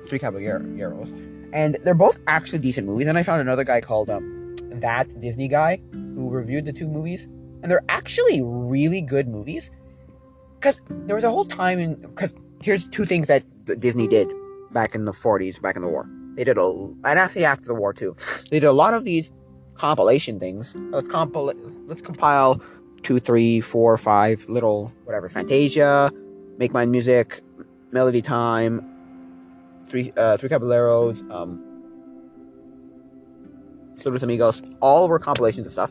Three Caballeros, and they're both actually decent movies. And I found another guy called That Disney Guy who reviewed the 2 movies, and they're actually really good movies. Because there was a whole time because here's 2 things that Disney did back in the 40s, back in the war. They did and actually after the war too. They did a lot of these compilation things. Let's compile 2, 3, 4, 5 little whatever. Fantasia, Make Mine Music, Melody Time, Three Caballeros, Saludos Amigos. All were compilations of stuff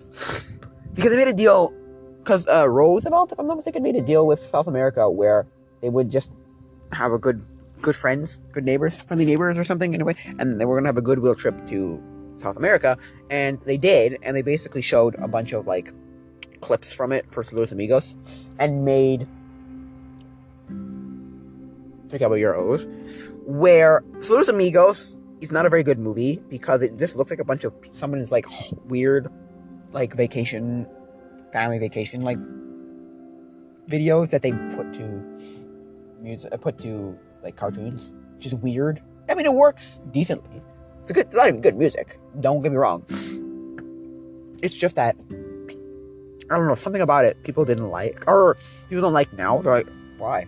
because they made a deal. Because Roosevelt, if I'm not mistaken, made a deal with South America where they would just have a good friends, friendly neighbors or something anyway, and they were going to have a goodwill trip to South America, and they did, and they basically showed a bunch of like clips from it for Saludos Amigos, and made Three Caballeros, where Saludos Amigos is not a very good movie because it just looks like a bunch of someone's like weird like family vacation like videos that they put to like cartoons, which is weird. I mean, it works decently. It's not even good music. Don't get me wrong. It's just that I don't know, something about it people didn't like, or people don't like now. They're like, why?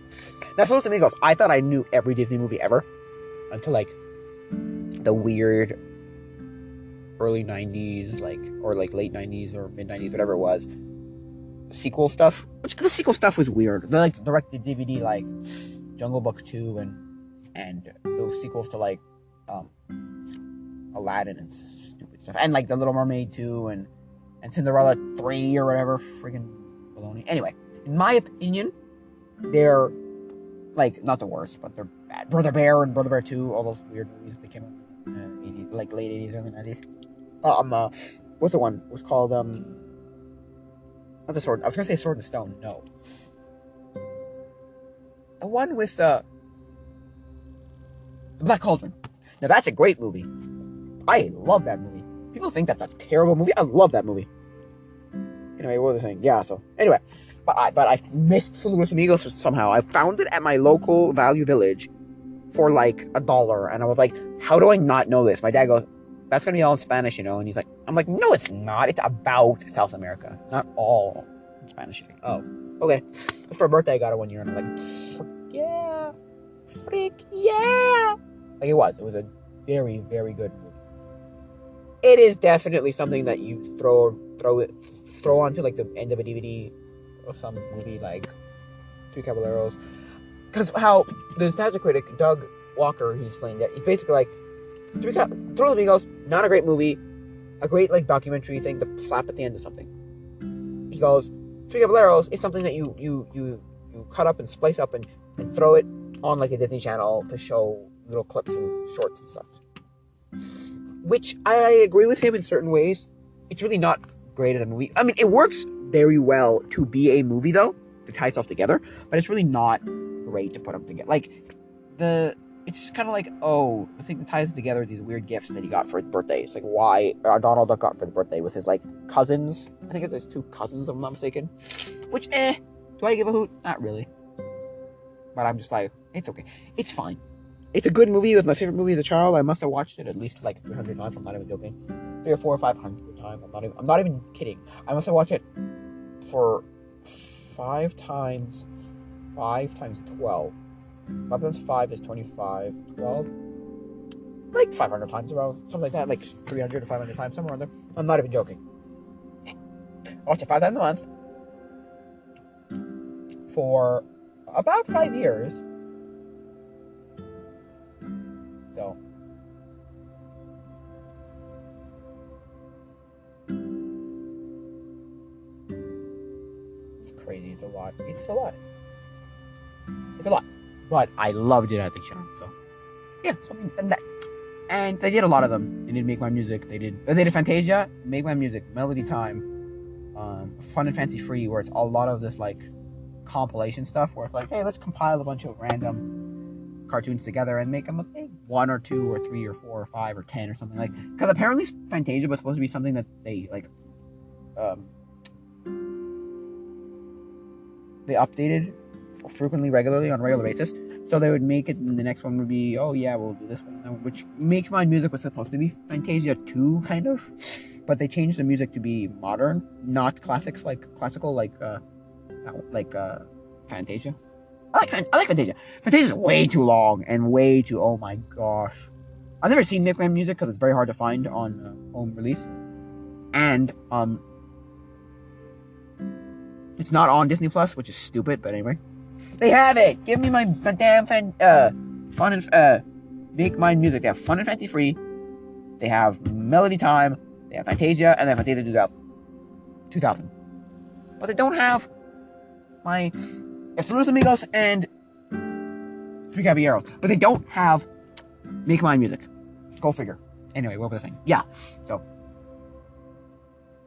That's Los Amigos. I thought I knew every Disney movie ever until like the weird early 90s, or late 90s or mid 90s, whatever it was. Sequel stuff, which the sequel stuff was weird. They're like direct to DVD, like Jungle Book 2 and those sequels to like Aladdin and stupid stuff, and like The Little Mermaid 2 and Cinderella 3 or whatever, freaking baloney. Anyway, in my opinion, they're like not the worst, but they're bad. Brother Bear and Brother Bear 2, all those weird movies that came out in the 80s, like late 80s, early 90s. What's the one? It was called not the sword. I was gonna say Sword and Stone. No, the one with the Black Cauldron. Now that's a great movie. I love that movie. People think that's a terrible movie. I love that movie. Anyway, what was I saying? Yeah. So anyway, but I missed Saludos Amigos somehow. I found it at my local Value Village for like $1, and I was like, how do I not know this? My dad goes, that's gonna be all in Spanish, you know. And he's like, I'm like, no, it's not. It's about South America, not all in Spanish. He's like, oh, okay. That's for a birthday I got it one year, and I'm like, yeah, freak yeah. Like it was a very, very good movie. It is definitely something that you throw onto like the end of a DVD of some movie like Three Caballeros. Because how the nostalgia critic Doug Walker, he explained it. He's basically like, Throw Amigos, not a great movie, a great like documentary thing to slap at the end of something. He goes, Three Caballeros is something that you cut up and splice up and throw it on like a Disney Channel to show little clips and shorts and stuff. Which I agree with him in certain ways. It's really not great as a movie. I mean, it works very well to be a movie though, to tie itself together, but it's really not great to put them together. Like it's kind of like, oh, the thing that ties it together is these weird gifts that he got for his birthday. It's like why Donald Duck got for the birthday with his like cousins. I think it's his 2 cousins, if I'm not mistaken. Which, do I give a hoot? Not really. But I'm just like, it's okay. It's fine. It's a good movie. It was my favorite movie as a child. I must have watched it at least like 300 times. I'm not even joking. 300 or 400 or 500 times. I'm not even kidding. I must have watched it for 5 times 12. 5 times 5 is 25. 12. Like 500 times around. Something like that. Like 300 to 500 times. Somewhere around there. I'm not even joking. I watch it 5 times a month. For about 5 years. So. It's crazy. It's a lot. It's a lot. It's a lot. But I loved it as a child. So. Yeah. Something and that. And they did a lot of them. They did Make My Music. They did Fantasia, Make My Music, Melody Time, Fun and Fancy Free, where it's a lot of this like compilation stuff where it's like, hey, let's compile a bunch of random cartoons together and make them a thing. 1 or 2 or 3 or 4 or 5 or 10 or something like. Because apparently Fantasia was supposed to be something that they like, they updated frequently, regularly on a regular basis. So they would make it, and the next one would be, oh yeah, we'll do this one. Which Make My Music was supposed to be Fantasia 2, kind of. But they changed the music to be modern, not classical, like Fantasia. I like Fantasia. Fantasia's way too long, and way too, oh my gosh. I've never seen Make My Music, because it's very hard to find on home release. And, it's not on Disney Plus, which is stupid, but anyway. They have it! Give me my damn fun and, Make My Music. They have Fun and Fancy Free. They have Melody Time. They have Fantasia, and they have Fantasia 2000. But they don't have my Saludos Amigos and Three Caballeros. But they don't have Make My Music. Go figure. Anyway, what was I saying? Yeah, so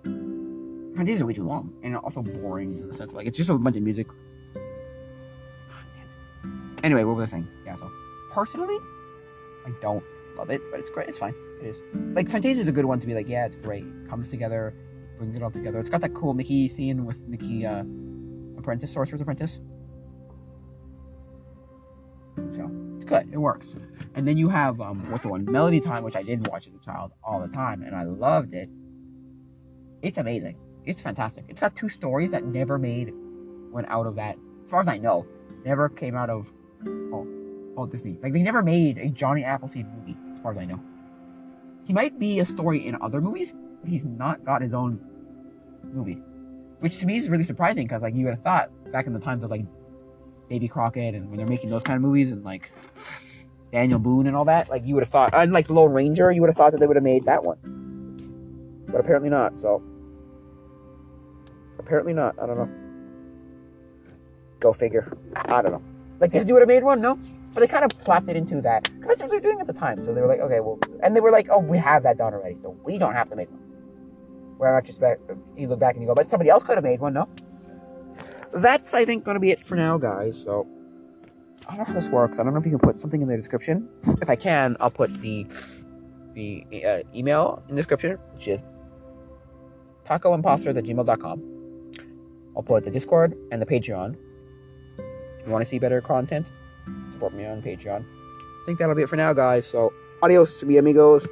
Fantasia is way too long, and also boring in the sense like it's just a bunch of music. Anyway, what was I saying? Yeah, so personally, I don't love it, but it's great. It's fine. It is. Like, Fantasia is a good one to be like, yeah, it's great. It comes together, brings it all together. It's got that cool Mickey scene with Mickey, Sorcerer's Apprentice. So, it's good. It works. And then you have, what's the one? Melody Time, which I did watch as a child all the time, and I loved it. It's amazing. It's fantastic. It's got 2 stories that never went out of that, as far as I know, never came out of Walt Disney. Like, they never made a Johnny Appleseed movie, as far as I know. He might be a story in other movies, but he's not got his own movie. Which to me is really surprising, because like you would have thought back in the times of like Davy Crockett and when they're making those kind of movies and like Daniel Boone and all that, like you would have thought, and like The Lone Ranger, you would have thought that they would have made that one. But apparently not, so. Apparently not, I don't know. Go figure. I don't know. Like Disney would have made one, no? But they kind of slapped it into that, because that's what they were doing at the time. So they were like, okay, well, and they were like, oh, we have that done already, so we don't have to make one. Where I'm just back, you look back and you go, but somebody else could have made one, no? That's, I think, going to be it for now, guys. So I don't know how this works. I don't know if you can put something in the description. If I can, I'll put the email in the description, which is tacoimposters@gmail.com. I'll put the Discord and the Patreon. If you want to see better content, support me on Patreon. I think that'll be it for now, guys. So, adios, mi amigos.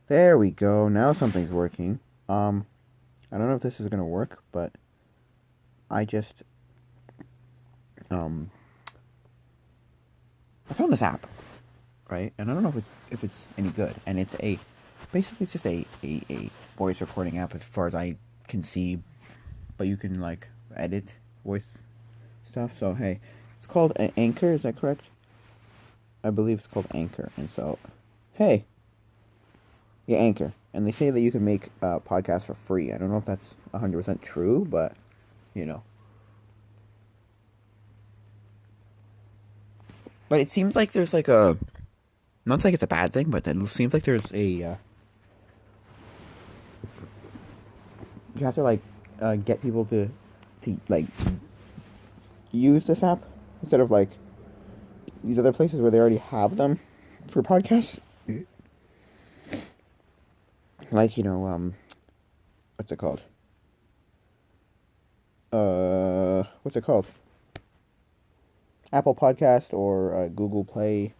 There we go. Now something's working. I don't know if this is gonna work, but I just I found this app, right? And I don't know if it's any good. And it's basically it's just a voice recording app as far as I can see, but you can like edit voice stuff. So hey, it's called Anchor. Is that correct? I believe it's called Anchor. And so, hey. Yeah, Anchor. And they say that you can make podcasts for free. I don't know if that's 100% true, but, you know. But it seems like there's like a... Not saying it's a bad thing, but it seems like there's a... You have to, like, get people to, like, use this app instead of, like, these other places where they already have them for podcasts. Like, you know, what's it called? What's it called? Apple Podcast or Google Play,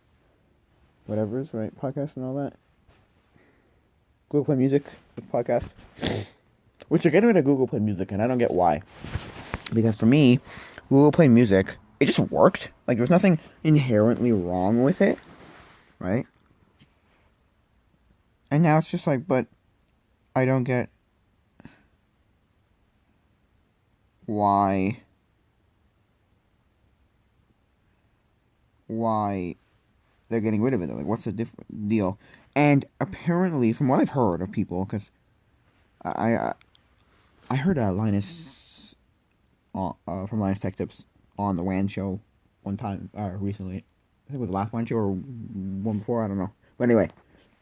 whatever it is, right? Podcast and all that. Google Play Music podcast. Which are getting rid of Google Play Music, and I don't get why. Because for me, Google Play Music, it just worked. Like, there was nothing inherently wrong with it, right? And now it's just like, but I don't get why they're getting rid of it. Like, what's the deal? And apparently, from what I've heard of people, because I heard Linus from Linus Tech Tips on the WAN show one time recently. I think it was the last WAN show or one before. I don't know. But anyway,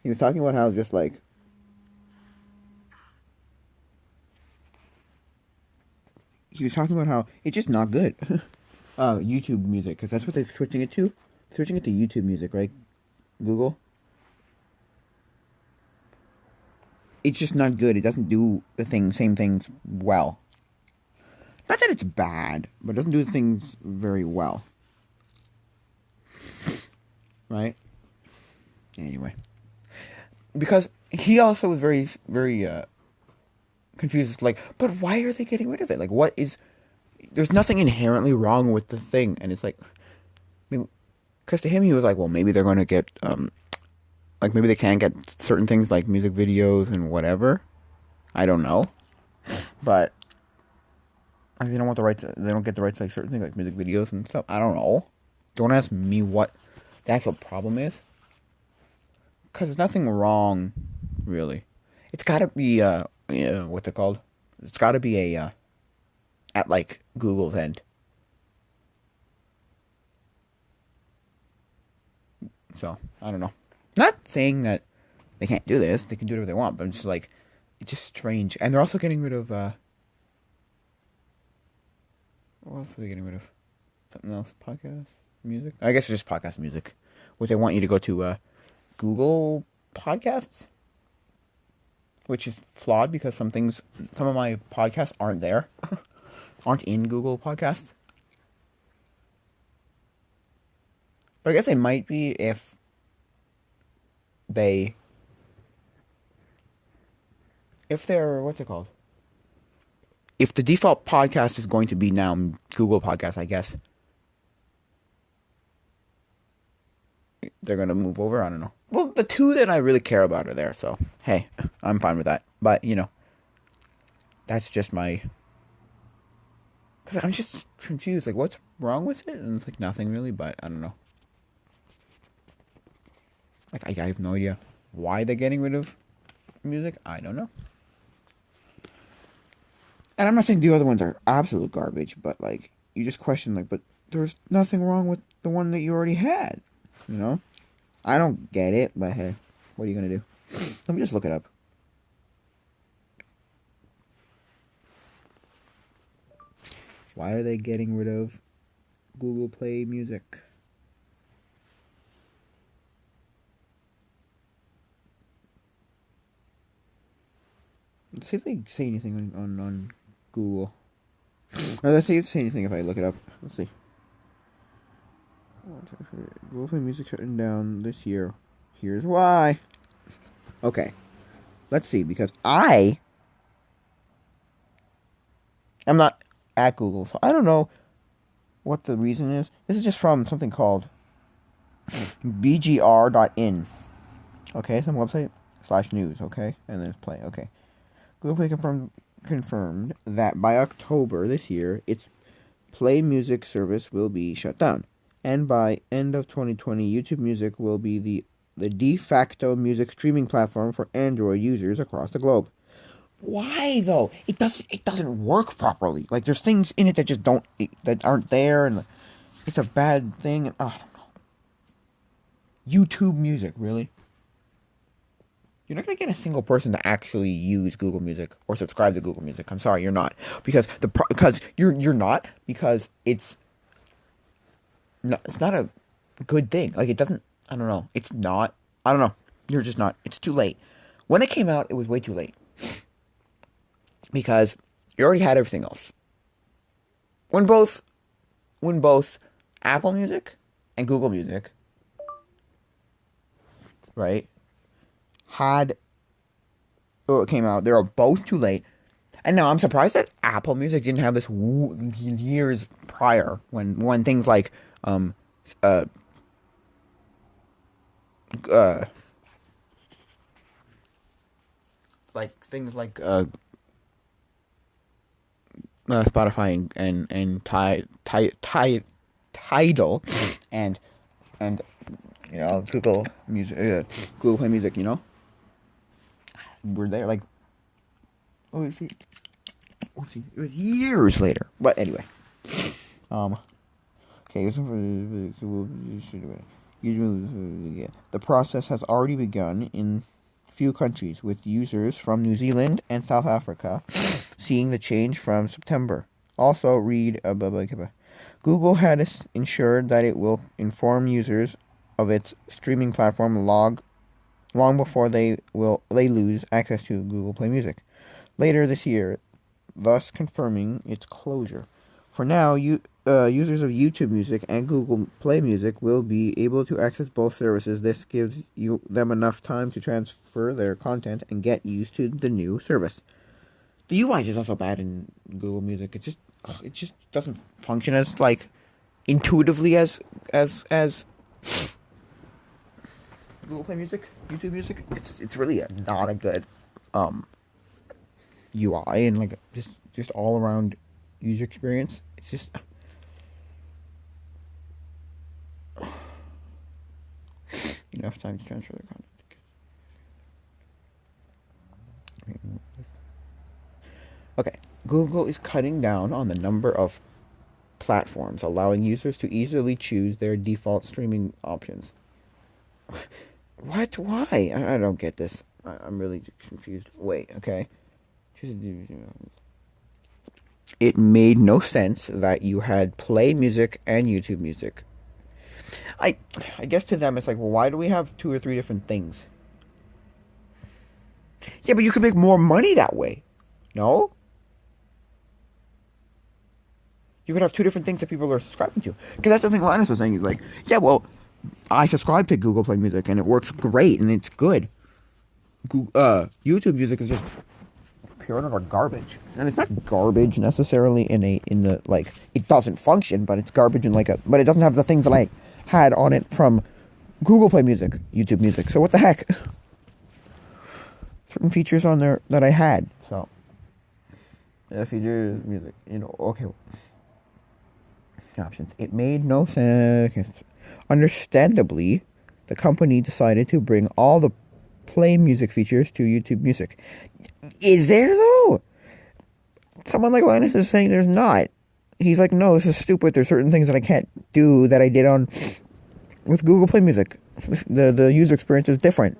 he was talking about how just like he was talking about how it's just not good. YouTube music, because that's what they're switching it to. Switching it to YouTube music, right? Google. It's just not good. It doesn't do the same things well. Not that it's bad, but it doesn't do things very well. Right? Anyway. Because he also was very, very confused. It's like, but why are they getting rid of it? Like, what is... There's nothing inherently wrong with the thing. And it's like... I mean, because to him, he was like, well, maybe they're going to get... like, maybe they can't get certain things like music videos and whatever. I don't know. But... Like, they don't want the rights... They don't get the rights to like, certain things like music videos and stuff. I don't know. Don't ask me what the actual problem is. Because there's nothing wrong, really. It's got to be, what's it called? It's got to be a, at, like, Google's end. So, I don't know. Not saying that they can't do this. They can do whatever they want. But I'm just like, it's just strange. And they're also getting rid of, what else are they getting rid of? Something else? Podcast? Music? I guess it's just podcast music. Which they want you to go to, Google Podcasts, which is flawed because some of my podcasts aren't there, aren't in Google Podcasts. But I guess they might be if they're, what's it called? If the default podcast is going to be now Google Podcasts, I guess they're going to move over. I don't know. Well, the two that I really care about are there, so hey, I'm fine with that. But, you know, that's just my... Because I'm just confused. Like, what's wrong with it? And it's like nothing really, but I don't know. Like, I have no idea why they're getting rid of music. I don't know. And I'm not saying the other ones are absolute garbage, but like you just question like, but there's nothing wrong with the one that you already had. You know? I don't get it, but hey, what are you gonna do? Let me just look it up. Why are they getting rid of Google Play Music? Let's see if they say anything on Google. Or let's see if they say anything if I look it up. Let's see. Google Play Music shutting down this year. Here's why. Okay. Let's see, because I'm not at Google, so I don't know what the reason is. This is just from something called bgr.in. Okay, some website /news, okay? And then it's play, okay. Google Play confirmed that by October this year, its Play Music service will be shut down. And by end of 2020, YouTube Music will be the de facto music streaming platform for Android users across the globe. Why though? It doesn't work properly. Like there's things in it that just that aren't there, and it's a bad thing. I don't know. YouTube Music, really? You're not gonna get a single person to actually use Google Music or subscribe to Google Music. I'm sorry, you're not, because you're not, because it's not a good thing. Like it doesn't. I don't know. It's not. I don't know. You're just not. It's too late. When it came out, it was way too late. Because you already had everything else. When both Apple Music and Google Music, right, it came out, they were both too late. And now I'm surprised that Apple Music didn't have this years prior, when things like Spotify and Tidal and Google Music, Google Play Music, were there like it was years later. But anyway, okay, the process has already begun in few countries, with users from New Zealand and South Africa seeing the change from September. Also, Google had ensured that it will inform users of its streaming platform long before they lose access to Google Play Music later this year, thus confirming its closure. For now, users of YouTube Music and Google Play Music will be able to access both services. This gives them enough time to transfer their content and get used to the new service. The UI is just also bad in Google Music. It just doesn't function as like intuitively as Google Play Music, YouTube Music. It's really not a good UI and like just all around user experience. It's just enough time to transfer the content. Okay, Google is cutting down on the number of platforms, allowing users to easily choose their default streaming options. What? Why? I don't get this. I'm really confused. Wait, okay. It made no sense that you had Play Music and YouTube Music. I guess to them it's like, well, why do we have 2 or 3 different things? Yeah, but you can make more money that way. No? You could have 2 different things that people are subscribing to. Because that's the thing Linus was saying. He's like, yeah, well, I subscribe to Google Play Music and it works great and it's good. YouTube Music is just pure and utter garbage. And it's not garbage necessarily in the like, it doesn't function, but it's garbage in but it doesn't have the things that I had on it from Google Play Music, YouTube Music. So what the heck? Certain features on there that I had. So if you do music, okay. Options. It made no sense. Understandably, the company decided to bring all the Play Music features to YouTube Music. Is there though? someone like Linus is saying there's not. He's like, no, this is stupid. There's certain things that I can't do that I did on with Google Play Music. The user experience is different.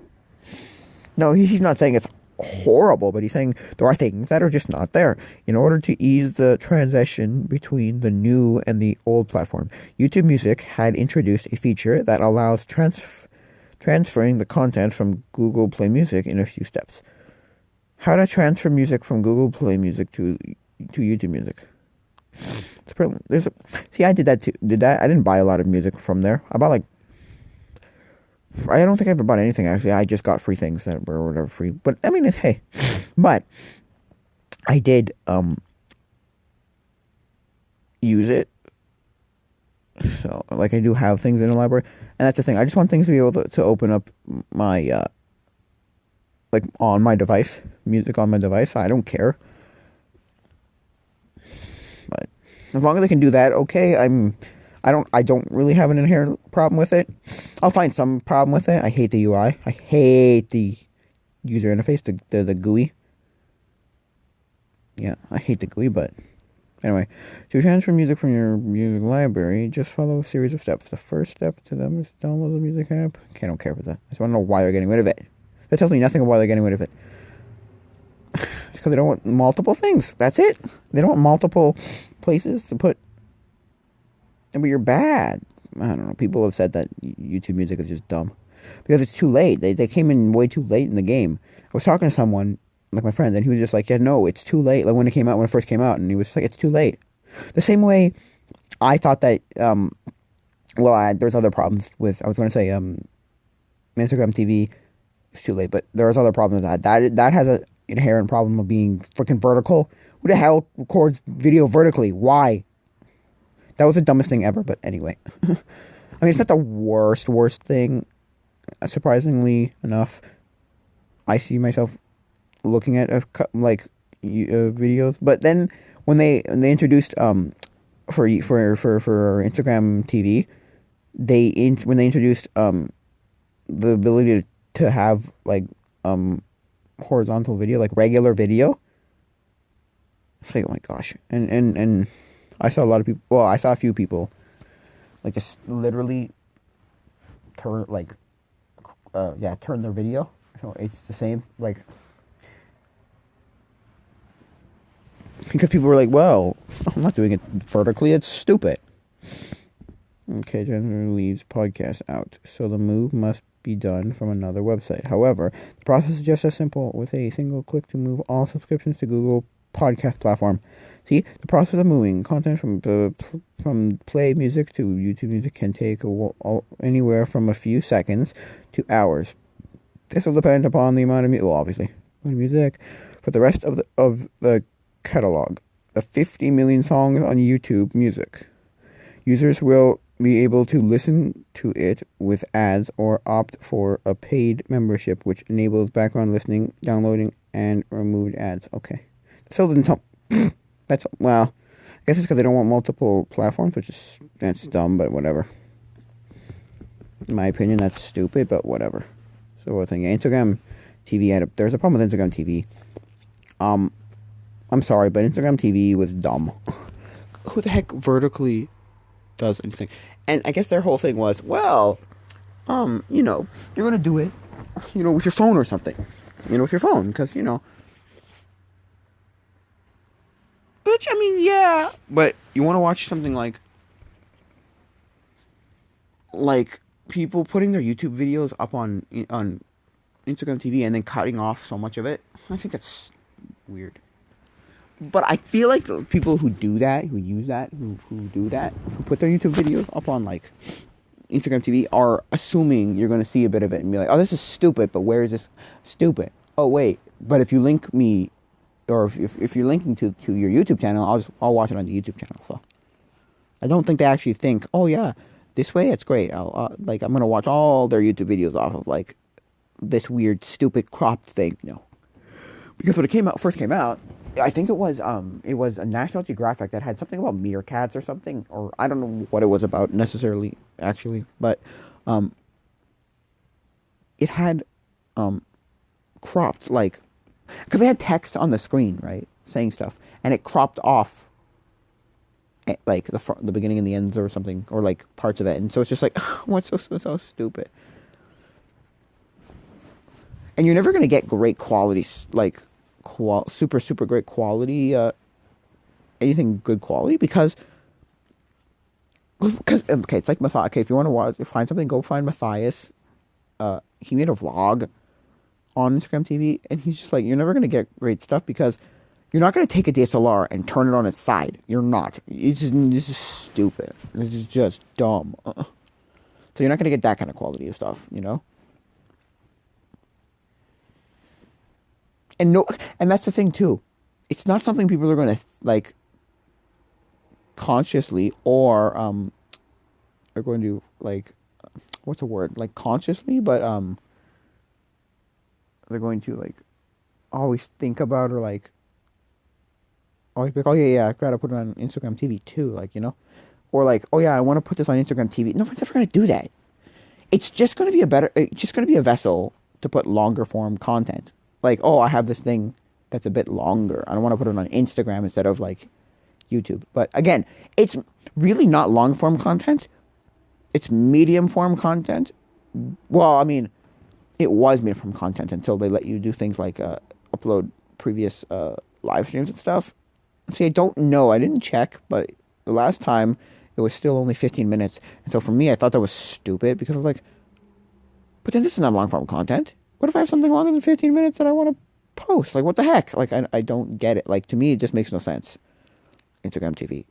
No, he's not saying it's horrible, but he's saying there are things that are just not there. In order to ease the transition between the new and the old platform, YouTube Music had introduced a feature that allows transferring the content from Google Play Music in a few steps. How to transfer music from Google Play Music to YouTube Music. See, I did that too. I didn't buy a lot of music from there. I bought I don't think I ever bought anything, actually. I just got free things that were whatever free. But, I mean, hey. But I did use it. So, I do have things in the library. And that's the thing. I just want things to be able to open up my, on my device. Music on my device. I don't care. But as long as I can do that, okay, I don't really have an inherent problem with it. I'll find some problem with it. I hate the UI. I hate the user interface, the GUI. Yeah, I hate the GUI, but anyway. To transfer music from your music library, just follow a series of steps. The first step to them is download the music app. Okay, I don't care about that. I just want to know why they're getting rid of it. That tells me nothing of why they're getting rid of it. It's because they don't want multiple things. That's it. They don't want multiple places to put. But you're bad. I don't know. People have said that YouTube Music is just dumb. Because it's too late. They came in way too late in the game. I was talking to someone, like my friend, and he was just like, yeah, no, it's too late. Like when it first came out, and he was just like, it's too late. The same way I thought that, there's other problems with, I was going to say, Instagram TV is too late, but there's other problems with that. That has an inherent problem of being freaking vertical. Who the hell records video vertically? Why? That was the dumbest thing ever, but anyway. I mean, it's not the worst thing. Surprisingly enough, I see myself looking at videos. But then when they introduced for Instagram TV, when they introduced the ability to have horizontal video, like regular video, it's like, oh my gosh, and I saw a lot of people. Well, I saw a few people, just literally turn their video. So it's the same, because people were like, "Well, I'm not doing it vertically. It's stupid." Okay, Jennifer leaves podcast out, so the move must be done from another website. However, the process is just as simple with a single click to move all subscriptions to Google Podcast platform. See, the process of moving content from Play Music to YouTube Music can take anywhere from a few seconds to hours. This will depend upon the amount of music for the rest of the catalog. The 50 million songs on YouTube Music. Users will be able to listen to it with ads or opt for a paid membership, which enables background listening, downloading, and removed ads. Okay. So that's, well, I guess it's because they don't want multiple platforms, that's dumb, but whatever. In my opinion, that's stupid, but whatever. So what thing? Instagram TV there's a problem with Instagram TV. I'm sorry, but Instagram TV was dumb. Who the heck vertically does anything? And I guess their whole thing was, well, you're gonna do it, with your phone or something. With your phone, because, which, I mean, yeah. But you want to watch something like people putting their YouTube videos up on Instagram TV and then cutting off so much of it. I think that's weird. But I feel like the people who do that, who use that, who put their YouTube videos up on Instagram TV are assuming you're going to see a bit of it and be like, oh, this is stupid, but where is this stupid? Oh, wait, but if you link me, or if you're linking to your YouTube channel, I'll watch it on the YouTube channel. So I don't think they actually think, oh yeah, this way it's great. I'm gonna watch all their YouTube videos off of this weird stupid cropped thing. No, because when it first came out, I think it was a National Geographic that had something about meerkats or something, or I don't know what it was about necessarily actually, but it had cropped because they had text on the screen, right, saying stuff, and it cropped off like the beginning and the ends or something, or like parts of it, and so it's just like, what's so stupid. And you're never gonna get great quality, like super great quality, anything good quality, because okay, it's like Matthias. Okay, if you want to find something, go find Matthias. He made a vlog on Instagram TV, and he's just like, you're never gonna get great stuff because you're not gonna take a DSLR and turn it on its side. You're not. This is stupid. This is just dumb. So you're not gonna get that kind of quality of stuff, you know. And no, and that's the thing too. It's not something people are gonna like consciously or are going to like, what's the word, like consciously, but they're going to like always think about, or like always be like, oh yeah, I gotta put it on Instagram TV too, like, you know, or like, oh yeah, I want to put this on Instagram TV. No one's ever gonna do that. It's just gonna be it's just gonna be a vessel to put longer form content. Like, oh, I have this thing that's a bit longer. I don't want to put it on Instagram instead of like YouTube. But again, it's really not long form content. It's medium form content. Well, I mean, it was medium form content until they let you do things like upload previous live streams and stuff. See, I don't know. I didn't check, but the last time it was still only 15 minutes. And so for me, I thought that was stupid because I was like, but then this is not long form content. What if I have something longer than 15 minutes that I want to post? Like, what the heck? Like, I don't get it. Like, to me, it just makes no sense. Instagram TV.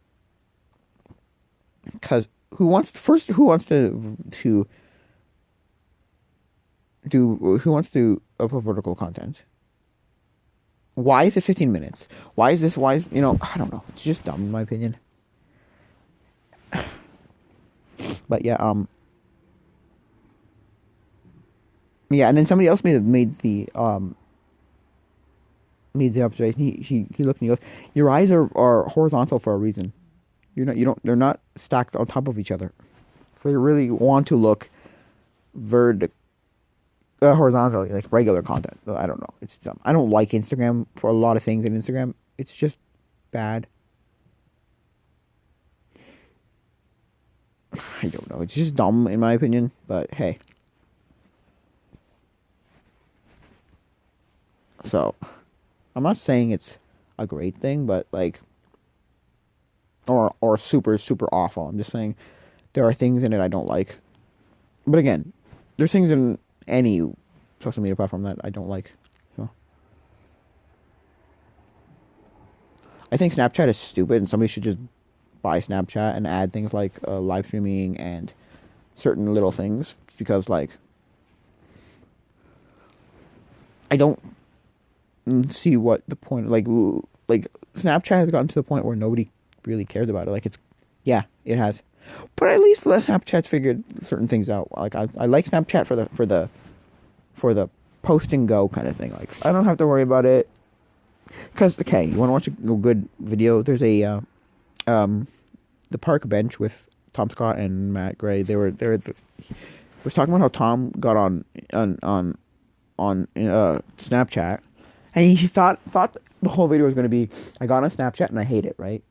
Because who wants to upload vertical content? Why is it 15 minutes? Why is, you know, I don't know. It's just dumb in my opinion. But yeah, yeah, and then somebody else made the observation. He looked and he goes, your eyes are horizontal for a reason. They're not stacked on top of each other. So you really want to look horizontally, like regular content. I don't know. It's dumb. I don't like Instagram for a lot of things in Instagram. It's just bad. I don't know. It's just dumb in my opinion, but hey. So, I'm not saying it's a great thing, but like, or super awful. I'm just saying there are things in it I don't like. But again, there's things in any social media platform that I don't like. So I think Snapchat is stupid, and somebody should just buy Snapchat and add things like live streaming and certain little things, because like I don't see what the point, like Snapchat has gotten to the point where nobody really cares about it. Like, yeah, it has, but at least Snapchat's figured certain things out. Like, I like Snapchat for the post and go kind of thing. Like, I don't have to worry about it, because okay, you want to watch a good video? There's a the park bench with Tom Scott and Matt Gray. They was talking about how Tom got on Snapchat, and he thought the whole video was going to be, I got on Snapchat and I hate it, right?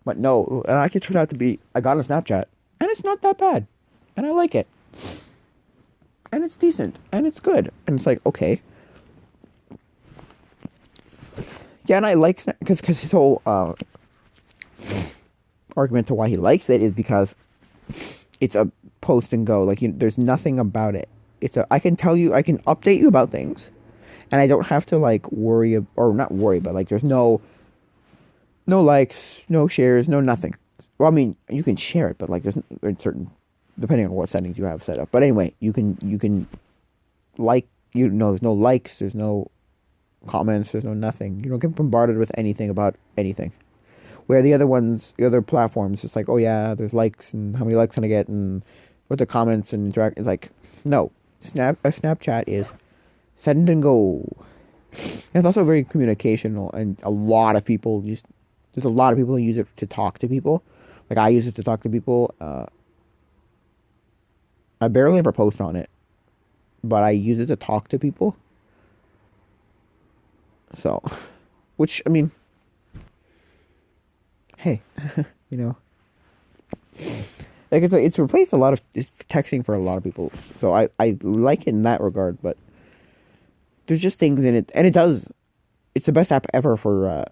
But no, it actually turned out to be, I got on Snapchat and it's not that bad, and I like it, and it's decent, and it's good, and it's like, okay, yeah, and I like, because his whole argument to why he likes it is because it's a post and go. Like, there's nothing about it. I can update you about things, and I don't have to like worry, or not worry, but like there's no likes, no shares, no nothing. Well, I mean, you can share it, but like there's certain, depending on what settings you have set up. But anyway, you can like, there's no likes, there's no comments, there's no nothing. You don't get bombarded with anything about anything. Where the other platforms, it's like, oh yeah, there's likes, and how many likes can I get, and what the comments and interact. It's like, no, Snapchat is send and go. And it's also very communicational, and there's a lot of people who use it to talk to people. Like, I use it to talk to people. I barely ever post on it, but I use it to talk to people. So, which, I mean, hey, you know, like it's replaced a lot of it's texting for a lot of people. So I like it in that regard, but there's just things in it, and it's the best app ever for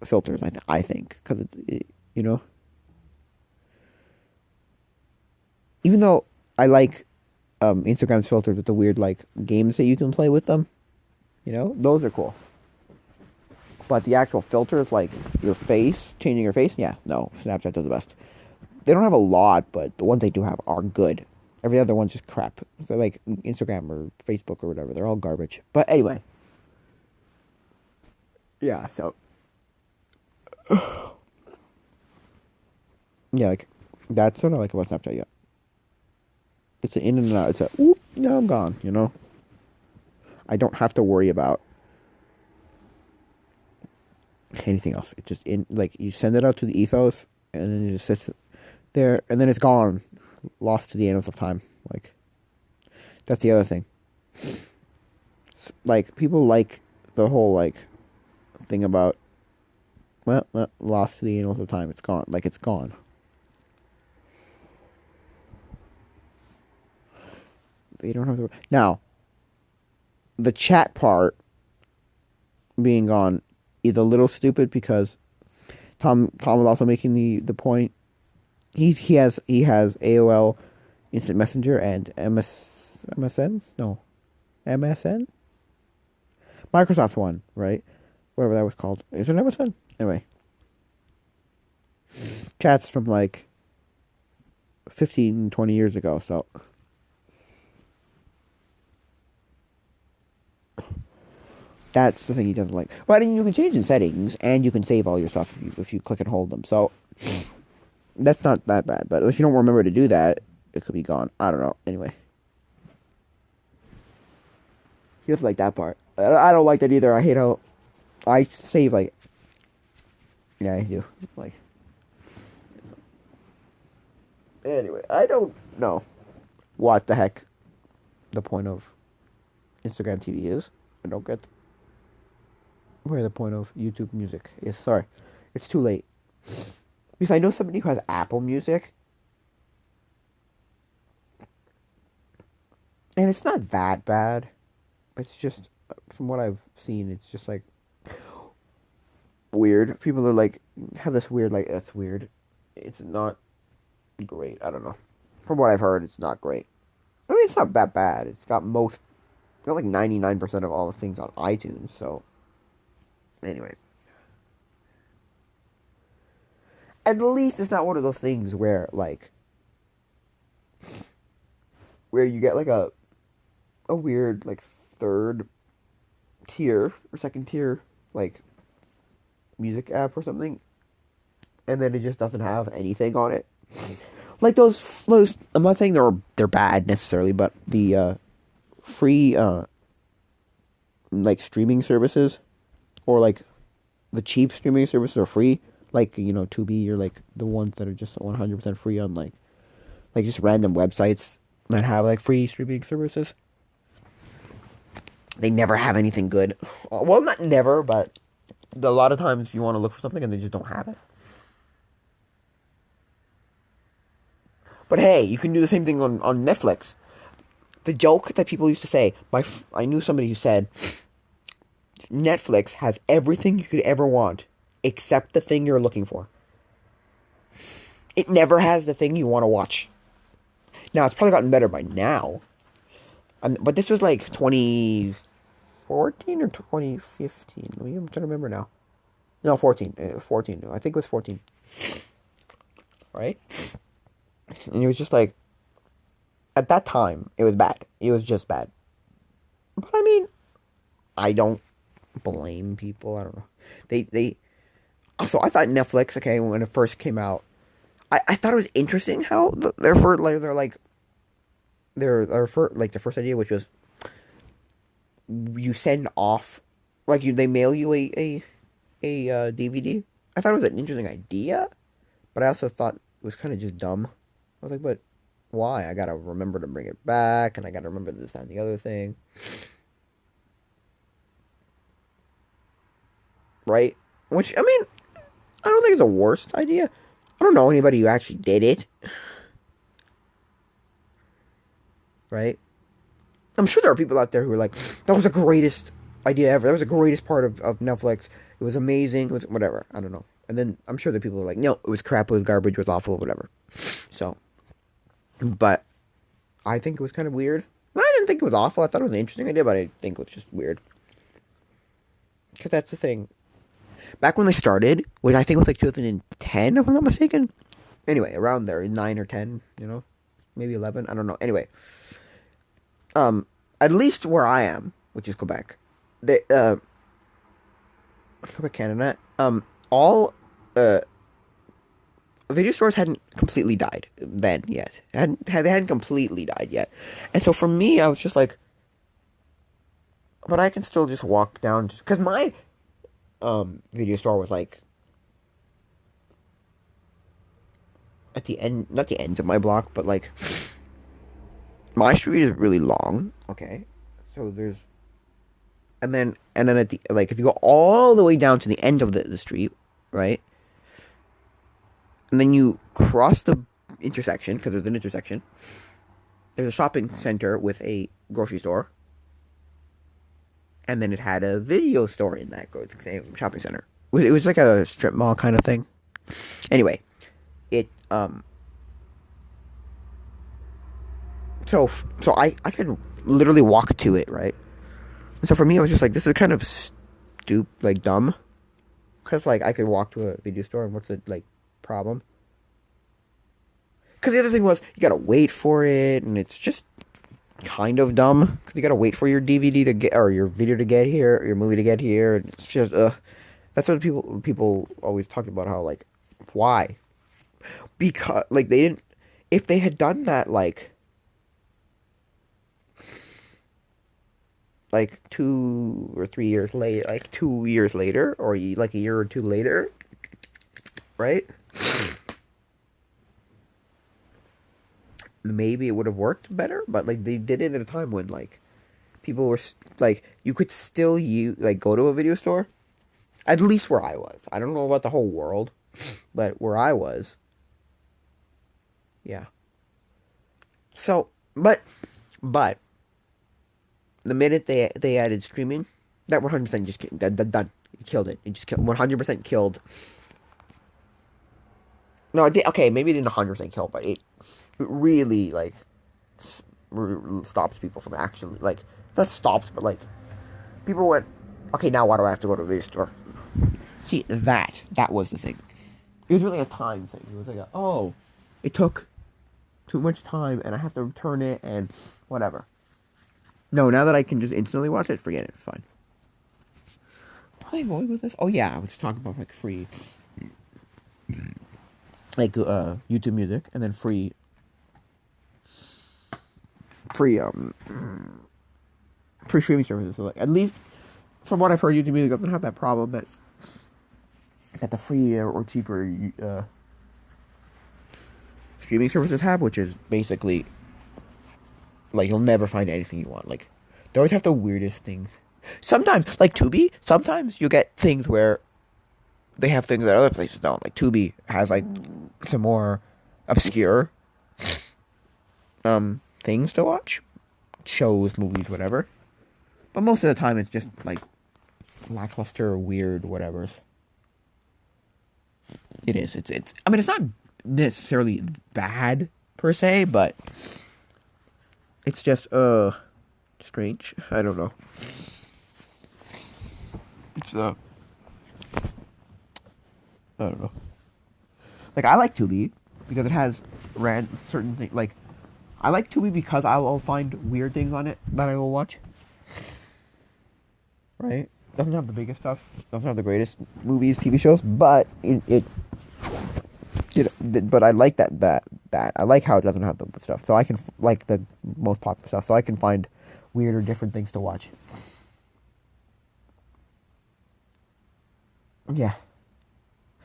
filters. I think because you know, even though I like Instagram's filters with the weird like games that you can play with them, you know, those are cool. But the actual filters, like your face, changing your face, yeah, no, Snapchat does the best. They don't have a lot, but the ones they do have are good. Every other one's just crap. They're like Instagram or Facebook or whatever. They're all garbage. But anyway, yeah. So yeah, like that's sort of like about Snapchat. Yeah, it's an in and out. It's a oop, now I'm gone. You know, I don't have to worry about anything else. It's just in like you send it out to the ethos, and then it just sits there, and then it's gone, lost to the annals of time. Like that's the other thing. Like people like the whole like thing about well, lost to the annals of time. It's gone. Like it's gone. They don't have to now. The chat part being gone is a little stupid because Tom was also making the point. He has AOL Instant Messenger and MSN no MSN Microsoft one, right? Whatever that was called. Is it MSN? Anyway, chats from like 15, 20 years ago. So that's the thing he doesn't like. But I mean, you can change in settings and you can save all your stuff if you click and hold them. So that's not that bad. But if you don't remember to do that, it could be gone. I don't know. Anyway, he doesn't like that part. I don't like that either. I hate how I save like yeah I do like anyway. I don't know what the heck the point of Instagram TV is. I don't get where the point of YouTube Music is. Sorry, it's too late. Because I know somebody who has Apple Music, and it's not that bad. It's just, from what I've seen, it's just like weird. People are like, have this weird, like, that's weird. It's not great. I don't know. From what I've heard, it's not great. I mean, it's not that bad. It's got like 99% of all the things on iTunes, so, anyway. At least it's not one of those things where, like, where you get like a weird, like, third tier or second tier, like, music app or something, and then it just doesn't have anything on it. Like those I'm not saying they're bad necessarily, but the free like streaming services or like the cheap streaming services are free, like you know Tubi or like the ones that are just 100% free on like just random websites that have like free streaming services. They never have anything good. Well, not never, but a lot of times you want to look for something and they just don't have it. But hey, you can do the same thing on Netflix. The joke that people used to say, I knew somebody who said, Netflix has everything you could ever want, except the thing you're looking for. It never has the thing you want to watch. Now, it's probably gotten better by now. But this was like 2014 or 2015. I'm trying to remember now. No, 14. 14. I think it was 14. Right? And it was just like, at that time, it was bad. It was just bad. But I mean, I don't blame people. I don't know. They. So I thought Netflix, okay, when it first came out, I thought it was interesting how their first, like, they're like, their first, like the first idea, which was you send off, like they mail you a DVD. I thought it was an interesting idea, but I also thought it was kind of just dumb. I was like, but why? I gotta remember to bring it back, and I gotta remember this and the other thing. Right? Which, I mean, I don't think it's the worst idea. I don't know anybody who actually did it. Right? I'm sure there are people out there who are like, that was the greatest idea ever. That was the greatest part of Netflix. It was amazing. It was whatever. I don't know. And then I'm sure that people are like, no, it was crap. It was garbage. It was awful. Whatever. So, but I think it was kind of weird. I didn't think it was awful. I thought it was an interesting idea, but I think it was just weird. Because that's the thing. Back when they started, which I think was like 2010, if I'm not mistaken. Anyway, around there, 9 or 10, maybe 11. I don't know. Anyway, at least where I am, which is Quebec, Quebec, Canada, all video stores hadn't completely died then yet. They hadn't completely died yet, and so for me, I was just like, but I can still just walk down because my video store was like at the end, not the end of my block, but like my street is really long. Okay, so there's and then at the like if you go all the way down to the end of the street, right? And then you cross the intersection, because there's an intersection. There's a shopping center with a grocery store. And then it had a video store in that same shopping center. It was like a strip mall kind of thing. Anyway, it so I could literally walk to it, right? And so for me, I was just like, this is kind of dumb. Because like I could walk to a video store, and what's the like problem? Because the other thing was you gotta wait for it, and it's just kind of dumb. Because you gotta wait for your DVD to get, or your video to get here, or your movie to get here. And it's just that's what people always talk about. How like why? Because like they didn't. If they had done that like 2 or 3 years later, like 2 years later, or like a year or two later, right? Maybe it would have worked better, but like they did it at a time when like people were like you could still go to a video store, at least where I was. I don't know about the whole world, but where I was, yeah. So, but the minute they added streaming, that 100% just done. It killed it. It just 100% killed. No, okay, maybe it didn't 100% kill, but it really like stops people from actually like not stops, but like people went, okay, now why do I have to go to a video store? See, that was the thing. It was really a time thing. It was like, it took too much time, and I have to return it, and whatever. No, now that I can just instantly watch it, forget it. It's fine. What was I going with this? Oh yeah, I was talking about like free, like YouTube Music, and then free streaming services. So like, at least from what I've heard, YouTube Music doesn't have that problem that the free or cheaper streaming services have, which is basically like you'll never find anything you want. Like they always have the weirdest things. Sometimes, like Tubi, sometimes you get things where they have things that other places don't. Like Tubi has like some more obscure things to watch, shows, movies, whatever. But most of the time, it's just like lackluster, weird, whatever's. It is. It's. I mean, it's not necessarily bad per se, but it's just strange. I don't know. It's I don't know. Like I like Tubi because it has certain things. Like I like Tubi because I'll find weird things on it that I will watch. Right? Doesn't have the biggest stuff. Doesn't have the greatest movies, TV shows, but but I like that I like how it doesn't have the stuff. So I can like the most popular stuff. So I can find weird or different things to watch. Yeah.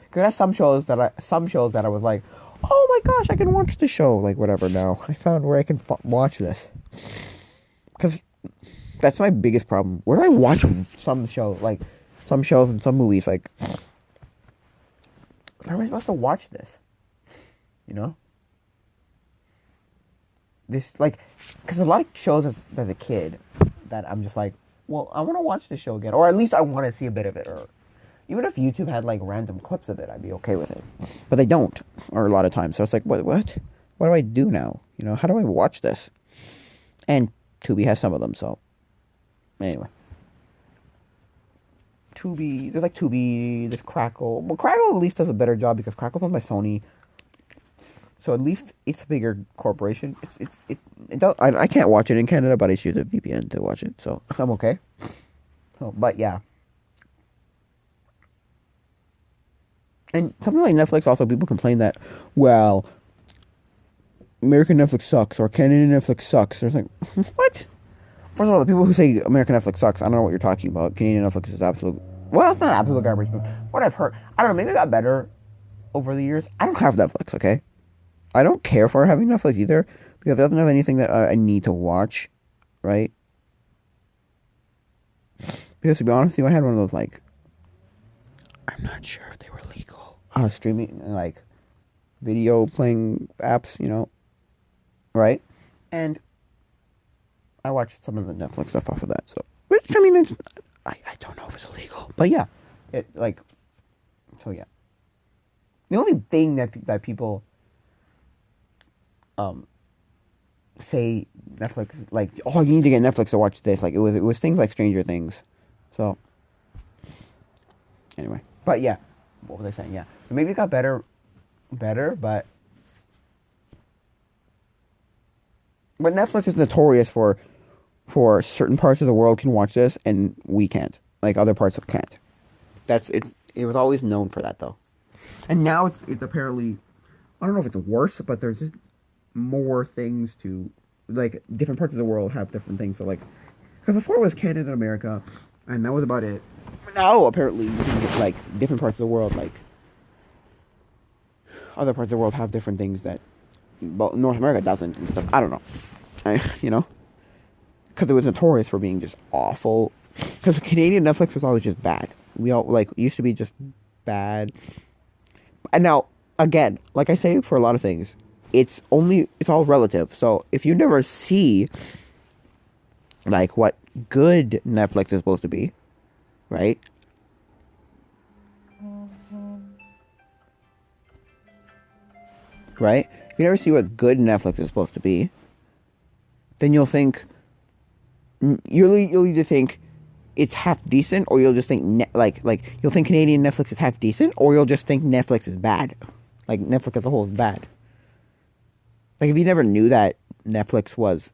Because there's some shows that I was like, oh my gosh, I can watch the show, like whatever. Now I found where I can watch this. Because that's my biggest problem. Where do I watch some shows and some movies? Like how am I supposed to watch this? You know? This, like, because a lot of shows as a kid that I'm just like, well, I want to watch this show again. Or at least I want to see a bit of it. Or even if YouTube had, like, random clips of it, I'd be okay with it. But they don't, or a lot of times. So it's like, what? What do I do now? You know, how do I watch this? And Tubi has some of them, so. Anyway. Tubi, there's like Tubi, there's Crackle. Well, Crackle at least does a better job because Crackle's owned by Sony. So at least it's a bigger corporation. It does, I can't watch it in Canada, but I just use a VPN to watch it, so I'm okay. So, but yeah. And something like Netflix, also people complain that, well, American Netflix sucks or Canadian Netflix sucks. There's like, what? First of all, the people who say American Netflix sucks, I don't know what you're talking about. Canadian Netflix is absolute. Well, it's not absolute garbage, but what I've heard, I don't know, maybe it got better over the years. I don't have Netflix, okay? I don't care for having Netflix either because it doesn't have anything that I need to watch, right? Because to be honest with you, I had one of those, like, I'm not sure if they were legal. Streaming, like, video playing apps, you know, right? And I watched some of the Netflix stuff off of that, so, which, I mean, I don't know if it's illegal, but yeah, so yeah. The only thing that people, say Netflix, like, oh, you need to get Netflix to watch this, like, it was things like Stranger Things, so, anyway, but yeah, what was I saying, yeah, so maybe it got better, but Netflix is notorious for certain parts of the world can watch this and we can't. Like other parts can't. It was always known for that though. And now it's apparently, I don't know if it's worse, but there's just more things to, like, different parts of the world have different things. So like, because before it was Canada and America, and that was about it. But now apparently you can get, like, different parts of the world, like other parts of the world have different things that, well, North America doesn't and stuff. I don't know. You know? Because it was notorious for being just awful. Because Canadian Netflix was always just bad. We all, like, used to be just bad. And now, again, like I say for a lot of things, it's all relative. So if you never see, like, what good Netflix is supposed to be, right? Right? If you never see what good Netflix is supposed to be, then you'll think, you'll either think it's half decent, or you'll just think you'll think Canadian Netflix is half decent, or you'll just think Netflix is bad, like Netflix as a whole is bad. Like if you never knew that Netflix was,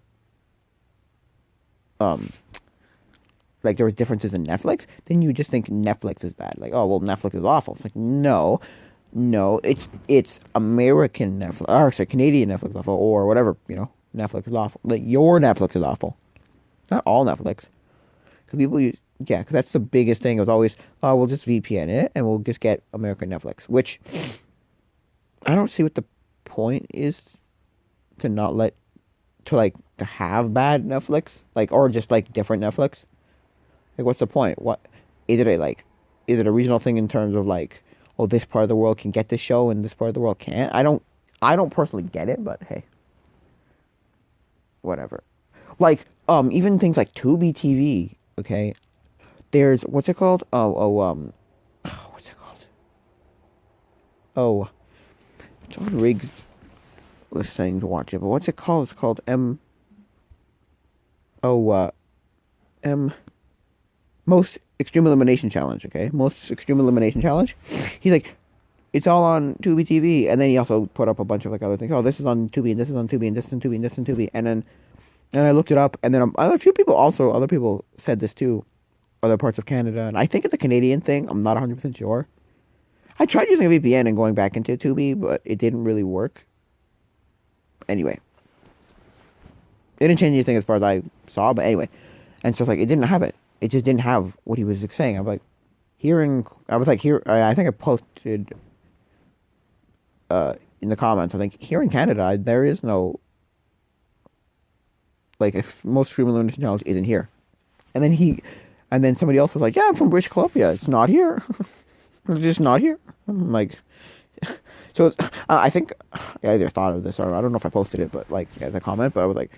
like there was differences in Netflix, then you just think Netflix is bad. Like, oh well, Netflix is awful. It's like no, it's American Netflix, or sorry, Canadian Netflix is awful, or whatever, you know, Netflix is awful. Like your Netflix is awful. Not all Netflix. Because people use, yeah, because that's the biggest thing. It was always, oh, we'll just VPN it and we'll just get American Netflix. Which, I don't see what the point is to have bad Netflix. Like, or just, like, different Netflix. Like, what's the point? Is it a regional thing in terms of, like, oh, this part of the world can get this show and this part of the world can't? I don't personally get it, but hey. Whatever. Like, even things like Tubi TV, okay? There's, what's it called? What's it called? Oh, John Riggs was saying to watch it, but what's it called? It's called Most Extreme Elimination Challenge, okay? Most Extreme Elimination Challenge. He's like, it's all on Tubi TV, and then he also put up a bunch of, like, other things. Oh, this is on Tubi, and this is on Tubi, and this is on Tubi, and this is on Tubi, and I looked it up, and then a few people also, other people said this too, other parts of Canada, and I think it's a Canadian thing. I'm not 100% sure. I tried using a VPN and going back into Tubi, but it didn't really work. Anyway. It didn't change anything as far as I saw, but anyway. And so it's like, it didn't have it. It just didn't have what he was saying. I was like, I think I posted in the comments, I think, here in Canada, there is no, like, most Extreme Elimination Challenge isn't here. And then somebody else was like, yeah, I'm from British Columbia. It's not here. It's just not here. I'm like, So I think I either thought of this or I don't know if I posted it, but like as a comment. But I was like,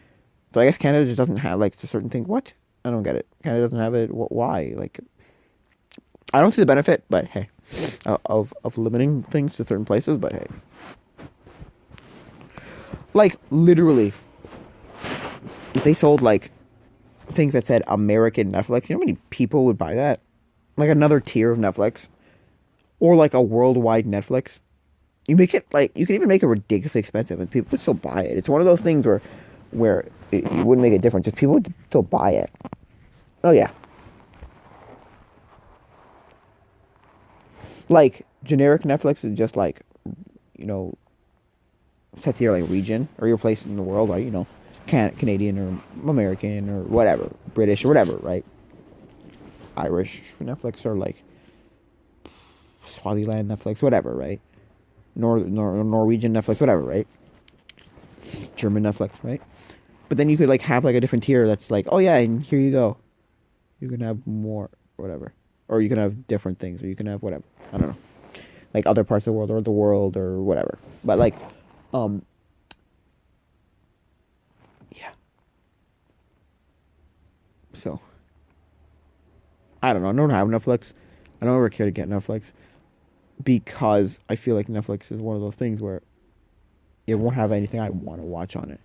so I guess Canada just doesn't have like a certain thing. What? I don't get it. Canada doesn't have it. Why? Like, I don't see the benefit. But hey, of limiting things to certain places. But hey, like literally, if they sold like things that said American Netflix, you know how many people would buy that? Like another tier of Netflix, or like a worldwide Netflix. You make it like you can even make it ridiculously expensive, and people would still buy it. It's one of those things where it wouldn't make a difference. If people would still buy it. Oh yeah, like generic Netflix is just like, you know, set to your like region or your place in the world, like Canadian or American or whatever, British or whatever, right? Irish Netflix or like Swaziland Netflix, whatever, right? Norwegian Netflix, whatever, right? German Netflix, right? But then you could like have like a different tier that's like, oh yeah, and here you go. You can have more, whatever, or you can have different things, or you can have whatever. I don't know, like other parts of the world or whatever. But like, um, yeah. So I don't know. I don't have Netflix. I don't ever care to get Netflix because I feel like Netflix is one of those things where it won't have anything I want to watch on it.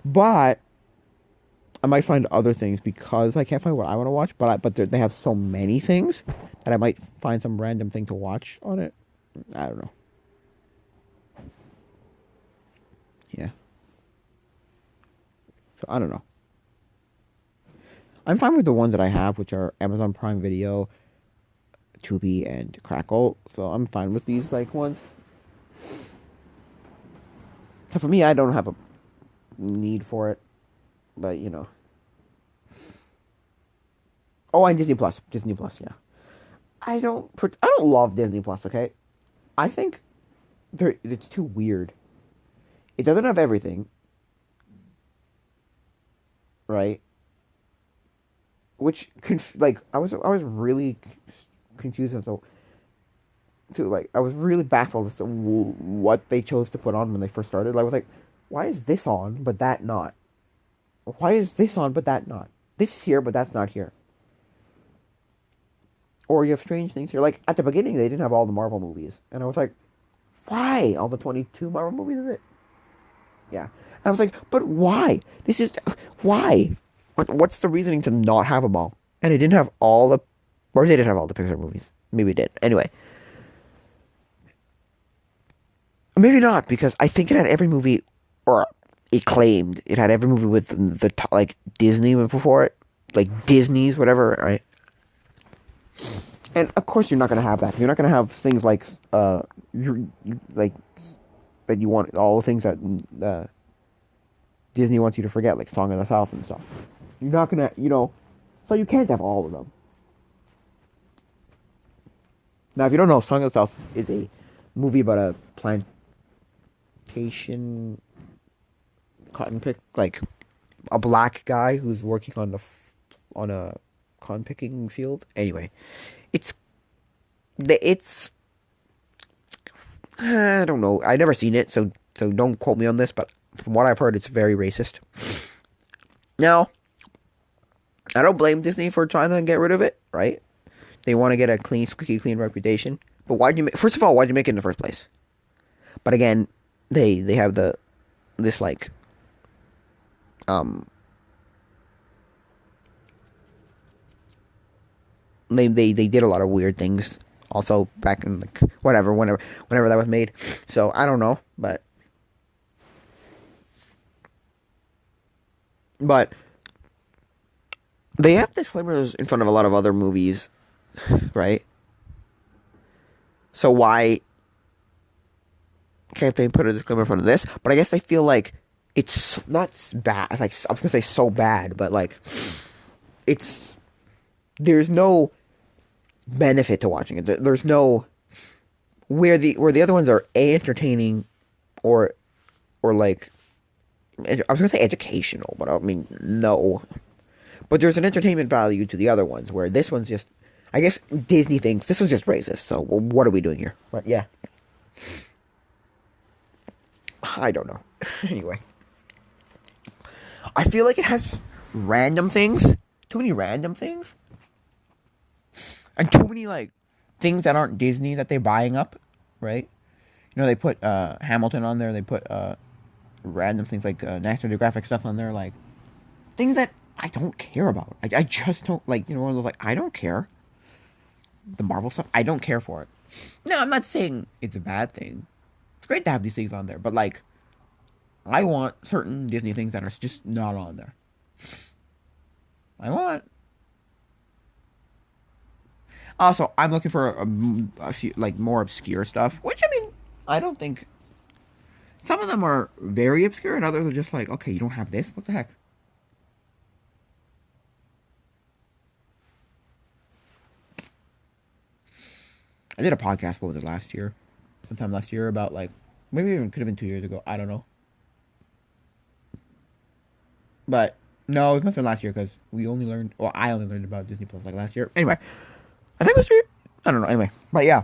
But I might find other things because I can't find what I want to watch. But they have so many things that I might find some random thing to watch on it. I don't know. Yeah. So I don't know. I'm fine with the ones that I have, which are Amazon Prime Video, Tubi, and Crackle. So I'm fine with these like ones. So for me, I don't have a need for it, but you know. Oh, and Disney Plus. Disney Plus, yeah. I don't love Disney Plus. Okay, I think it's too weird. It doesn't have everything, right? Which like I was really confused as to like I was really baffled as to what they chose to put on when they first started. I was like, why is this on but that not? Why is this on but that not? This is here but that's not here. Or you have strange things here. Like at the beginning, they didn't have all the Marvel movies, and I was like, why all the 22 Marvel movies of it? Yeah, and I was like, but why? This is why. What's the reasoning to not have them all? And it didn't have all the, or they didn't have all the Pixar movies. Maybe it did. Anyway, maybe not because I think it had every movie, or it claimed it had every movie with the like Disney before it, like Disney's whatever, right? And of course, you're not gonna have that. You're not gonna have things like you like that you want all the things that Disney wants you to forget, like Song of the South and stuff. You're not gonna, so you can't have all of them. Now, if you don't know, Song of the South is a movie about a plantation cotton pick, like a black guy who's working on a cotton picking field. Anyway, it's I don't know. I never seen it, so don't quote me on this. But from what I've heard, it's very racist. Now, I don't blame Disney for trying to get rid of it. Right? They want to get a clean, squeaky clean reputation. But first of all, why'd you make it in the first place? But again, they have this like they did a lot of weird things also back in like whenever that was made. So I don't know, but they have disclaimers in front of a lot of other movies, right? So why can't they put a disclaimer in front of this? But I guess they feel like it's not bad. Like I was gonna say so bad, but like there's no benefit to watching it. There's no where the other ones are entertaining or like I was gonna say educational, but I mean no. But there's an entertainment value to the other ones where this one's just I guess Disney thinks this was just racist, so well, what are we doing here? But yeah. I don't know. Anyway. I feel like it has random things. Too many random things. And too many, like, things that aren't Disney that they're buying up, right? You know, they put Hamilton on there. They put random things like National Geographic stuff on there. Like, things that I don't care about. I just don't, like, you know, one of those, like, I don't care. The Marvel stuff, I don't care for it. No, I'm not saying it's a bad thing. It's great to have these things on there. But, like, I want certain Disney things that are just not on there. I want. Also, I'm looking for a few, like, more obscure stuff. Which, I mean, I don't think... Some of them are very obscure, and others are just like, okay, you don't have this? What the heck? I did a podcast, what was it, last year? Sometime last year about, like... Maybe even could have been 2 years ago. I don't know. But, no, it must have been last year, because we only learned... Well, I only learned about Disney Plus, like, last year. Anyway. I think it was 3 years. I don't know. Anyway. But, yeah.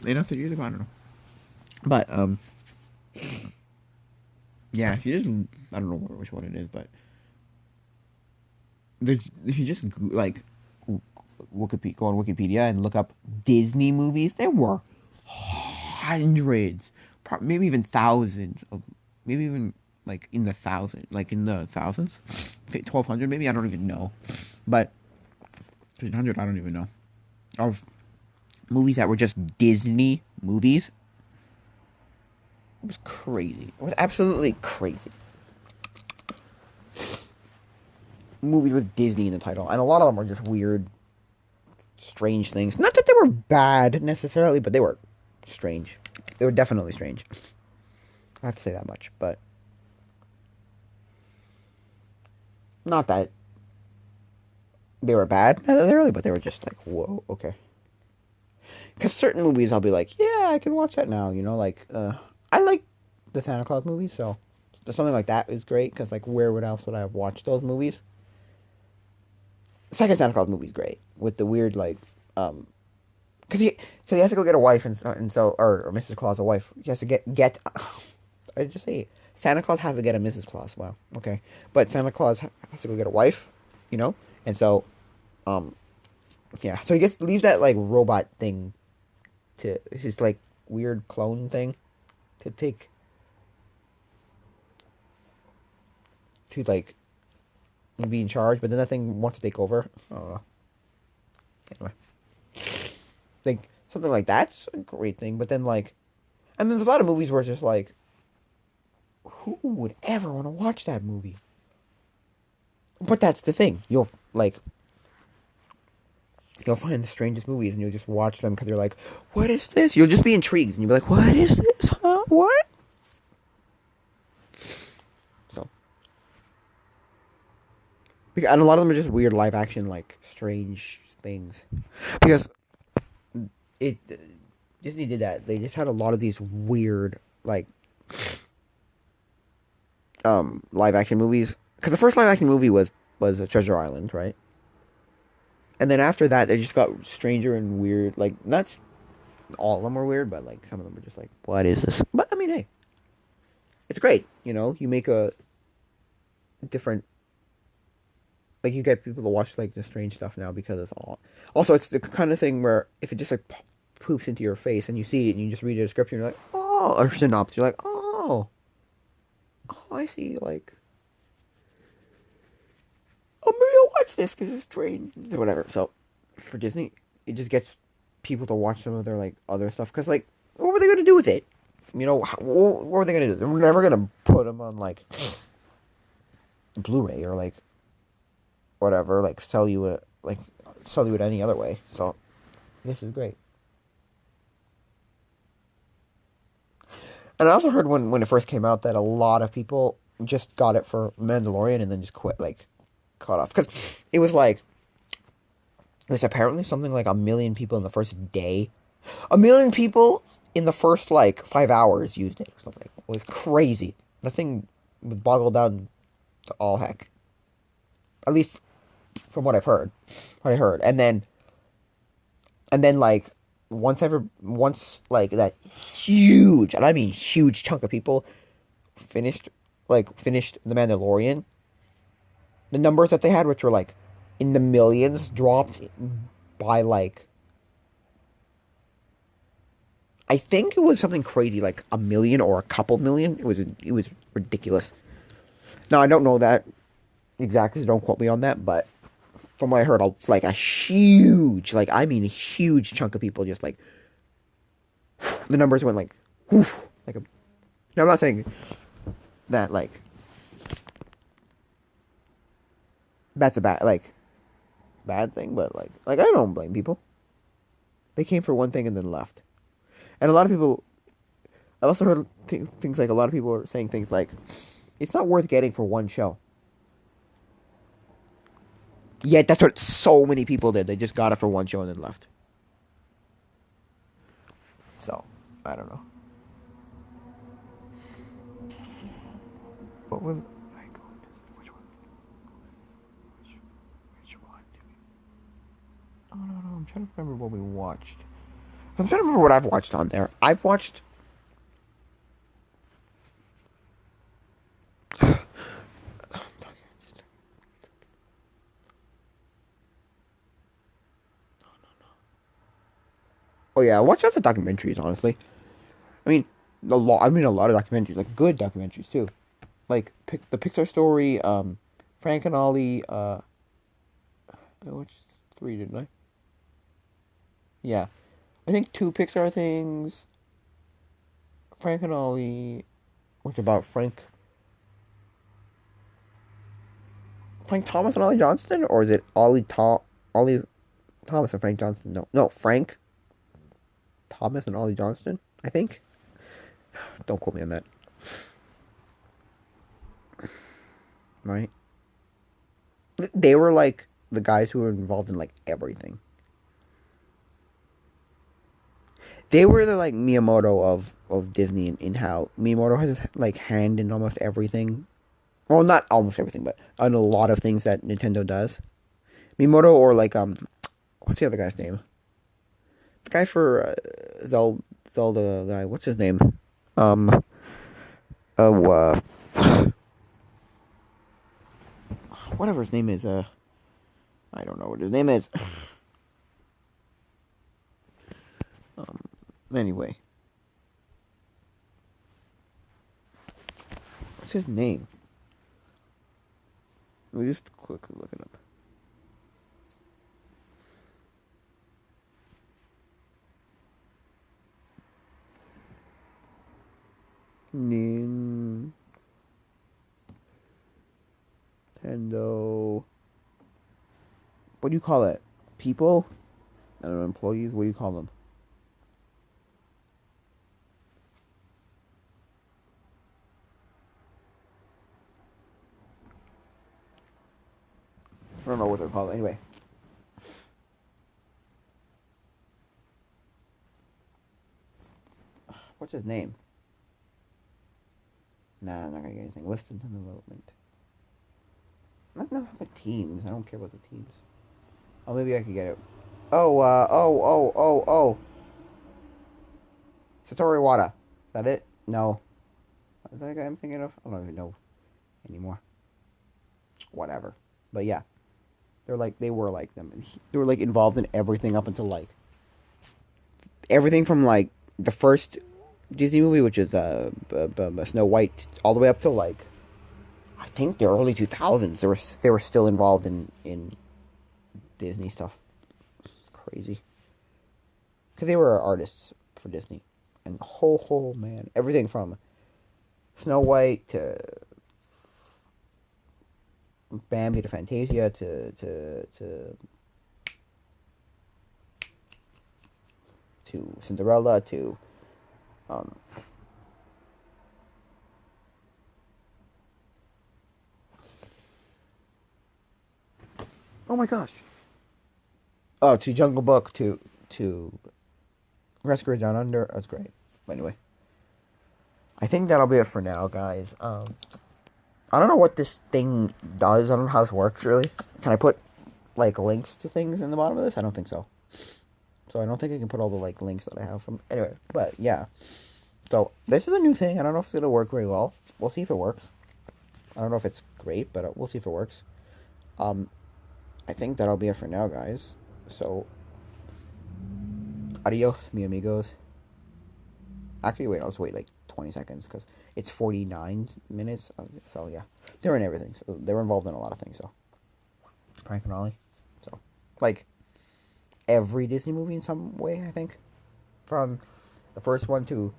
Maybe 3 years ago? I don't know. But, yeah, if you just... I don't know which one it is, but... If you just, like... Wikipedia, go on Wikipedia and look up Disney movies, there were hundreds, maybe even thousands of, maybe even like in the thousands, 1,200 maybe, I don't even know, but 300, I don't even know, of movies that were just Disney movies. It was crazy. It was absolutely crazy. Movies with Disney in the title, and a lot of them are just weird, strange things. Not that they were bad necessarily, but they were strange. They were definitely strange. I have to say that much, but not that they were bad necessarily, but they were just like, whoa, okay. Because certain movies, I'll be like, yeah, I can watch that now. You know, like I like the Santa Claus movies, so something like that is great. Because like, where else would I have watched those movies? The second Santa Claus movie is great with the weird like, because he has to go get a wife and so or Mrs. Claus a wife. He has to get. I just say Santa Claus has to get a Mrs. Claus. Wow, okay, but Santa Claus has to go get a wife, you know, and so, yeah, so he leaves that like robot thing to his like weird clone thing to take to like be in charge, but then that thing wants to take over. Oh, anyway, like something like that's a great thing. But then like, and there's a lot of movies where it's just like, who would ever want to watch that movie? But that's the thing. You'll find the strangest movies and you'll just watch them because you're like, what is this? You'll just be intrigued and you'll be like, what is this? Huh? What? So, and a lot of them are just weird live action, like strange things. Because Disney did that. They just had a lot of these weird, like, live action movies. Because the first live action movie was Treasure Island, right? And then after that, they just got stranger and weird. Like, not all of them were weird, but like some of them were just like, what is this? But I mean, hey, it's great. You know, you make a different. Like, you get people to watch like the strange stuff now because it's all. Also, it's the kind of thing where if it just like poops into your face and you see it and you just read the description, you're like, oh, or synopsis, you're like, oh, I see, like. Oh, maybe I'll watch this because it's strange or whatever. So, for Disney, it just gets people to watch some of their like other stuff because like, what were they gonna do with it? You know, what were they gonna do? They're never gonna put them on like Blu-ray or like whatever, like sell you it any other way. So, this is great. And I also heard when it first came out that a lot of people just got it for Mandalorian and then just quit, like, cut off. Because it was like, there's apparently something like 1 million people in the first day. 1 million people in the first, like, 5 hours used it or something. It was crazy. The thing was boggled down to all heck. At least from what I heard. And then And then like once like that huge, and I mean huge chunk of people finished The Mandalorian, the numbers that they had, which were like in the millions, dropped by like I think it was something crazy like a million or a couple million. It was ridiculous. Now I don't know that exactly, so don't quote me on that, but from what I heard, like a huge, like I mean a huge chunk of people just like the numbers went like whoof, like a. Now I'm not saying that like that's a bad thing, but like I don't blame people. They came for one thing and then left, and a lot of people. I also heard things like a lot of people are saying things like, "It's not worth getting for one show." Yet that's what so many people did. They just got it for one show and then left. So I don't know. What was I going to say? Which one? Which one did we? Oh no, I'm trying to remember what we watched. I'm trying to remember what I've watched on there. I've watched. Oh yeah, I watched lots of documentaries. Honestly, I mean a lot. I mean a lot of documentaries, like good documentaries too. Like the Pixar story, Frank and Ollie. I watched three, didn't I? Yeah, I think two Pixar things. Frank and Ollie, which about Frank Thomas and Ollie Johnston, or is it Ollie Thomas and Frank Johnston? No, Frank Thomas and Ollie Johnston. I think. Don't quote me on that. Right? They were like the guys who were involved in like everything. They were the like Miyamoto of Disney in how Miyamoto has like hand in almost everything. Well, not almost everything, but on a lot of things that Nintendo does. Miyamoto or like what's the other guy's name? The guy for Zelda guy. What's his name? Um, oh, whatever his name is. I don't know what his name is. um, anyway, what's his name? Let me just quickly look it up. Nintendo. What do you call it? People? I don't know, employees? What do you call them? I don't know what they're called. Anyway. What's his name? Nah, I'm not gonna get anything. Listed in development. Not enough about teams. I don't care about the teams. Oh, maybe I could get it. Oh. Satoru Iwata. Is that it? No. Is that the guy I'm thinking of? I don't even know anymore. Whatever. But yeah. They were like them. They were like involved in everything up until like everything from like the first Disney movie, which is Snow White, all the way up till like I think the early 2000s. They were still involved in Disney stuff. Crazy, because they were artists for Disney, and man, everything from Snow White to Bambi to Fantasia to Cinderella to um, oh my gosh. Oh, to Jungle Book to Rescue Down Under. That's great. But anyway, I think that'll be it for now, guys. I don't know what this thing does. I don't know how this works really. Can I put like links to things in the bottom of this? I don't think so. So I don't think I can put all the like links that I have from anyway. But yeah, so this is a new thing. I don't know if it's gonna work very well. We'll see if it works. I don't know if it's great, but we'll see if it works. Um, I think that'll be it for now, guys. So adios, mi amigos. Actually, wait, I'll just wait like 20 seconds because it's 49 minutes. So yeah, they're in everything. So they're involved in a lot of things. So Frank and Ollie. So like every Disney movie in some way, I think, from the first one to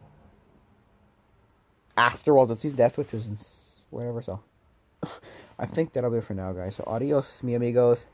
after Walt Disney's death, which was whatever. So I think that'll be it for now, guys. So adios, mi amigos.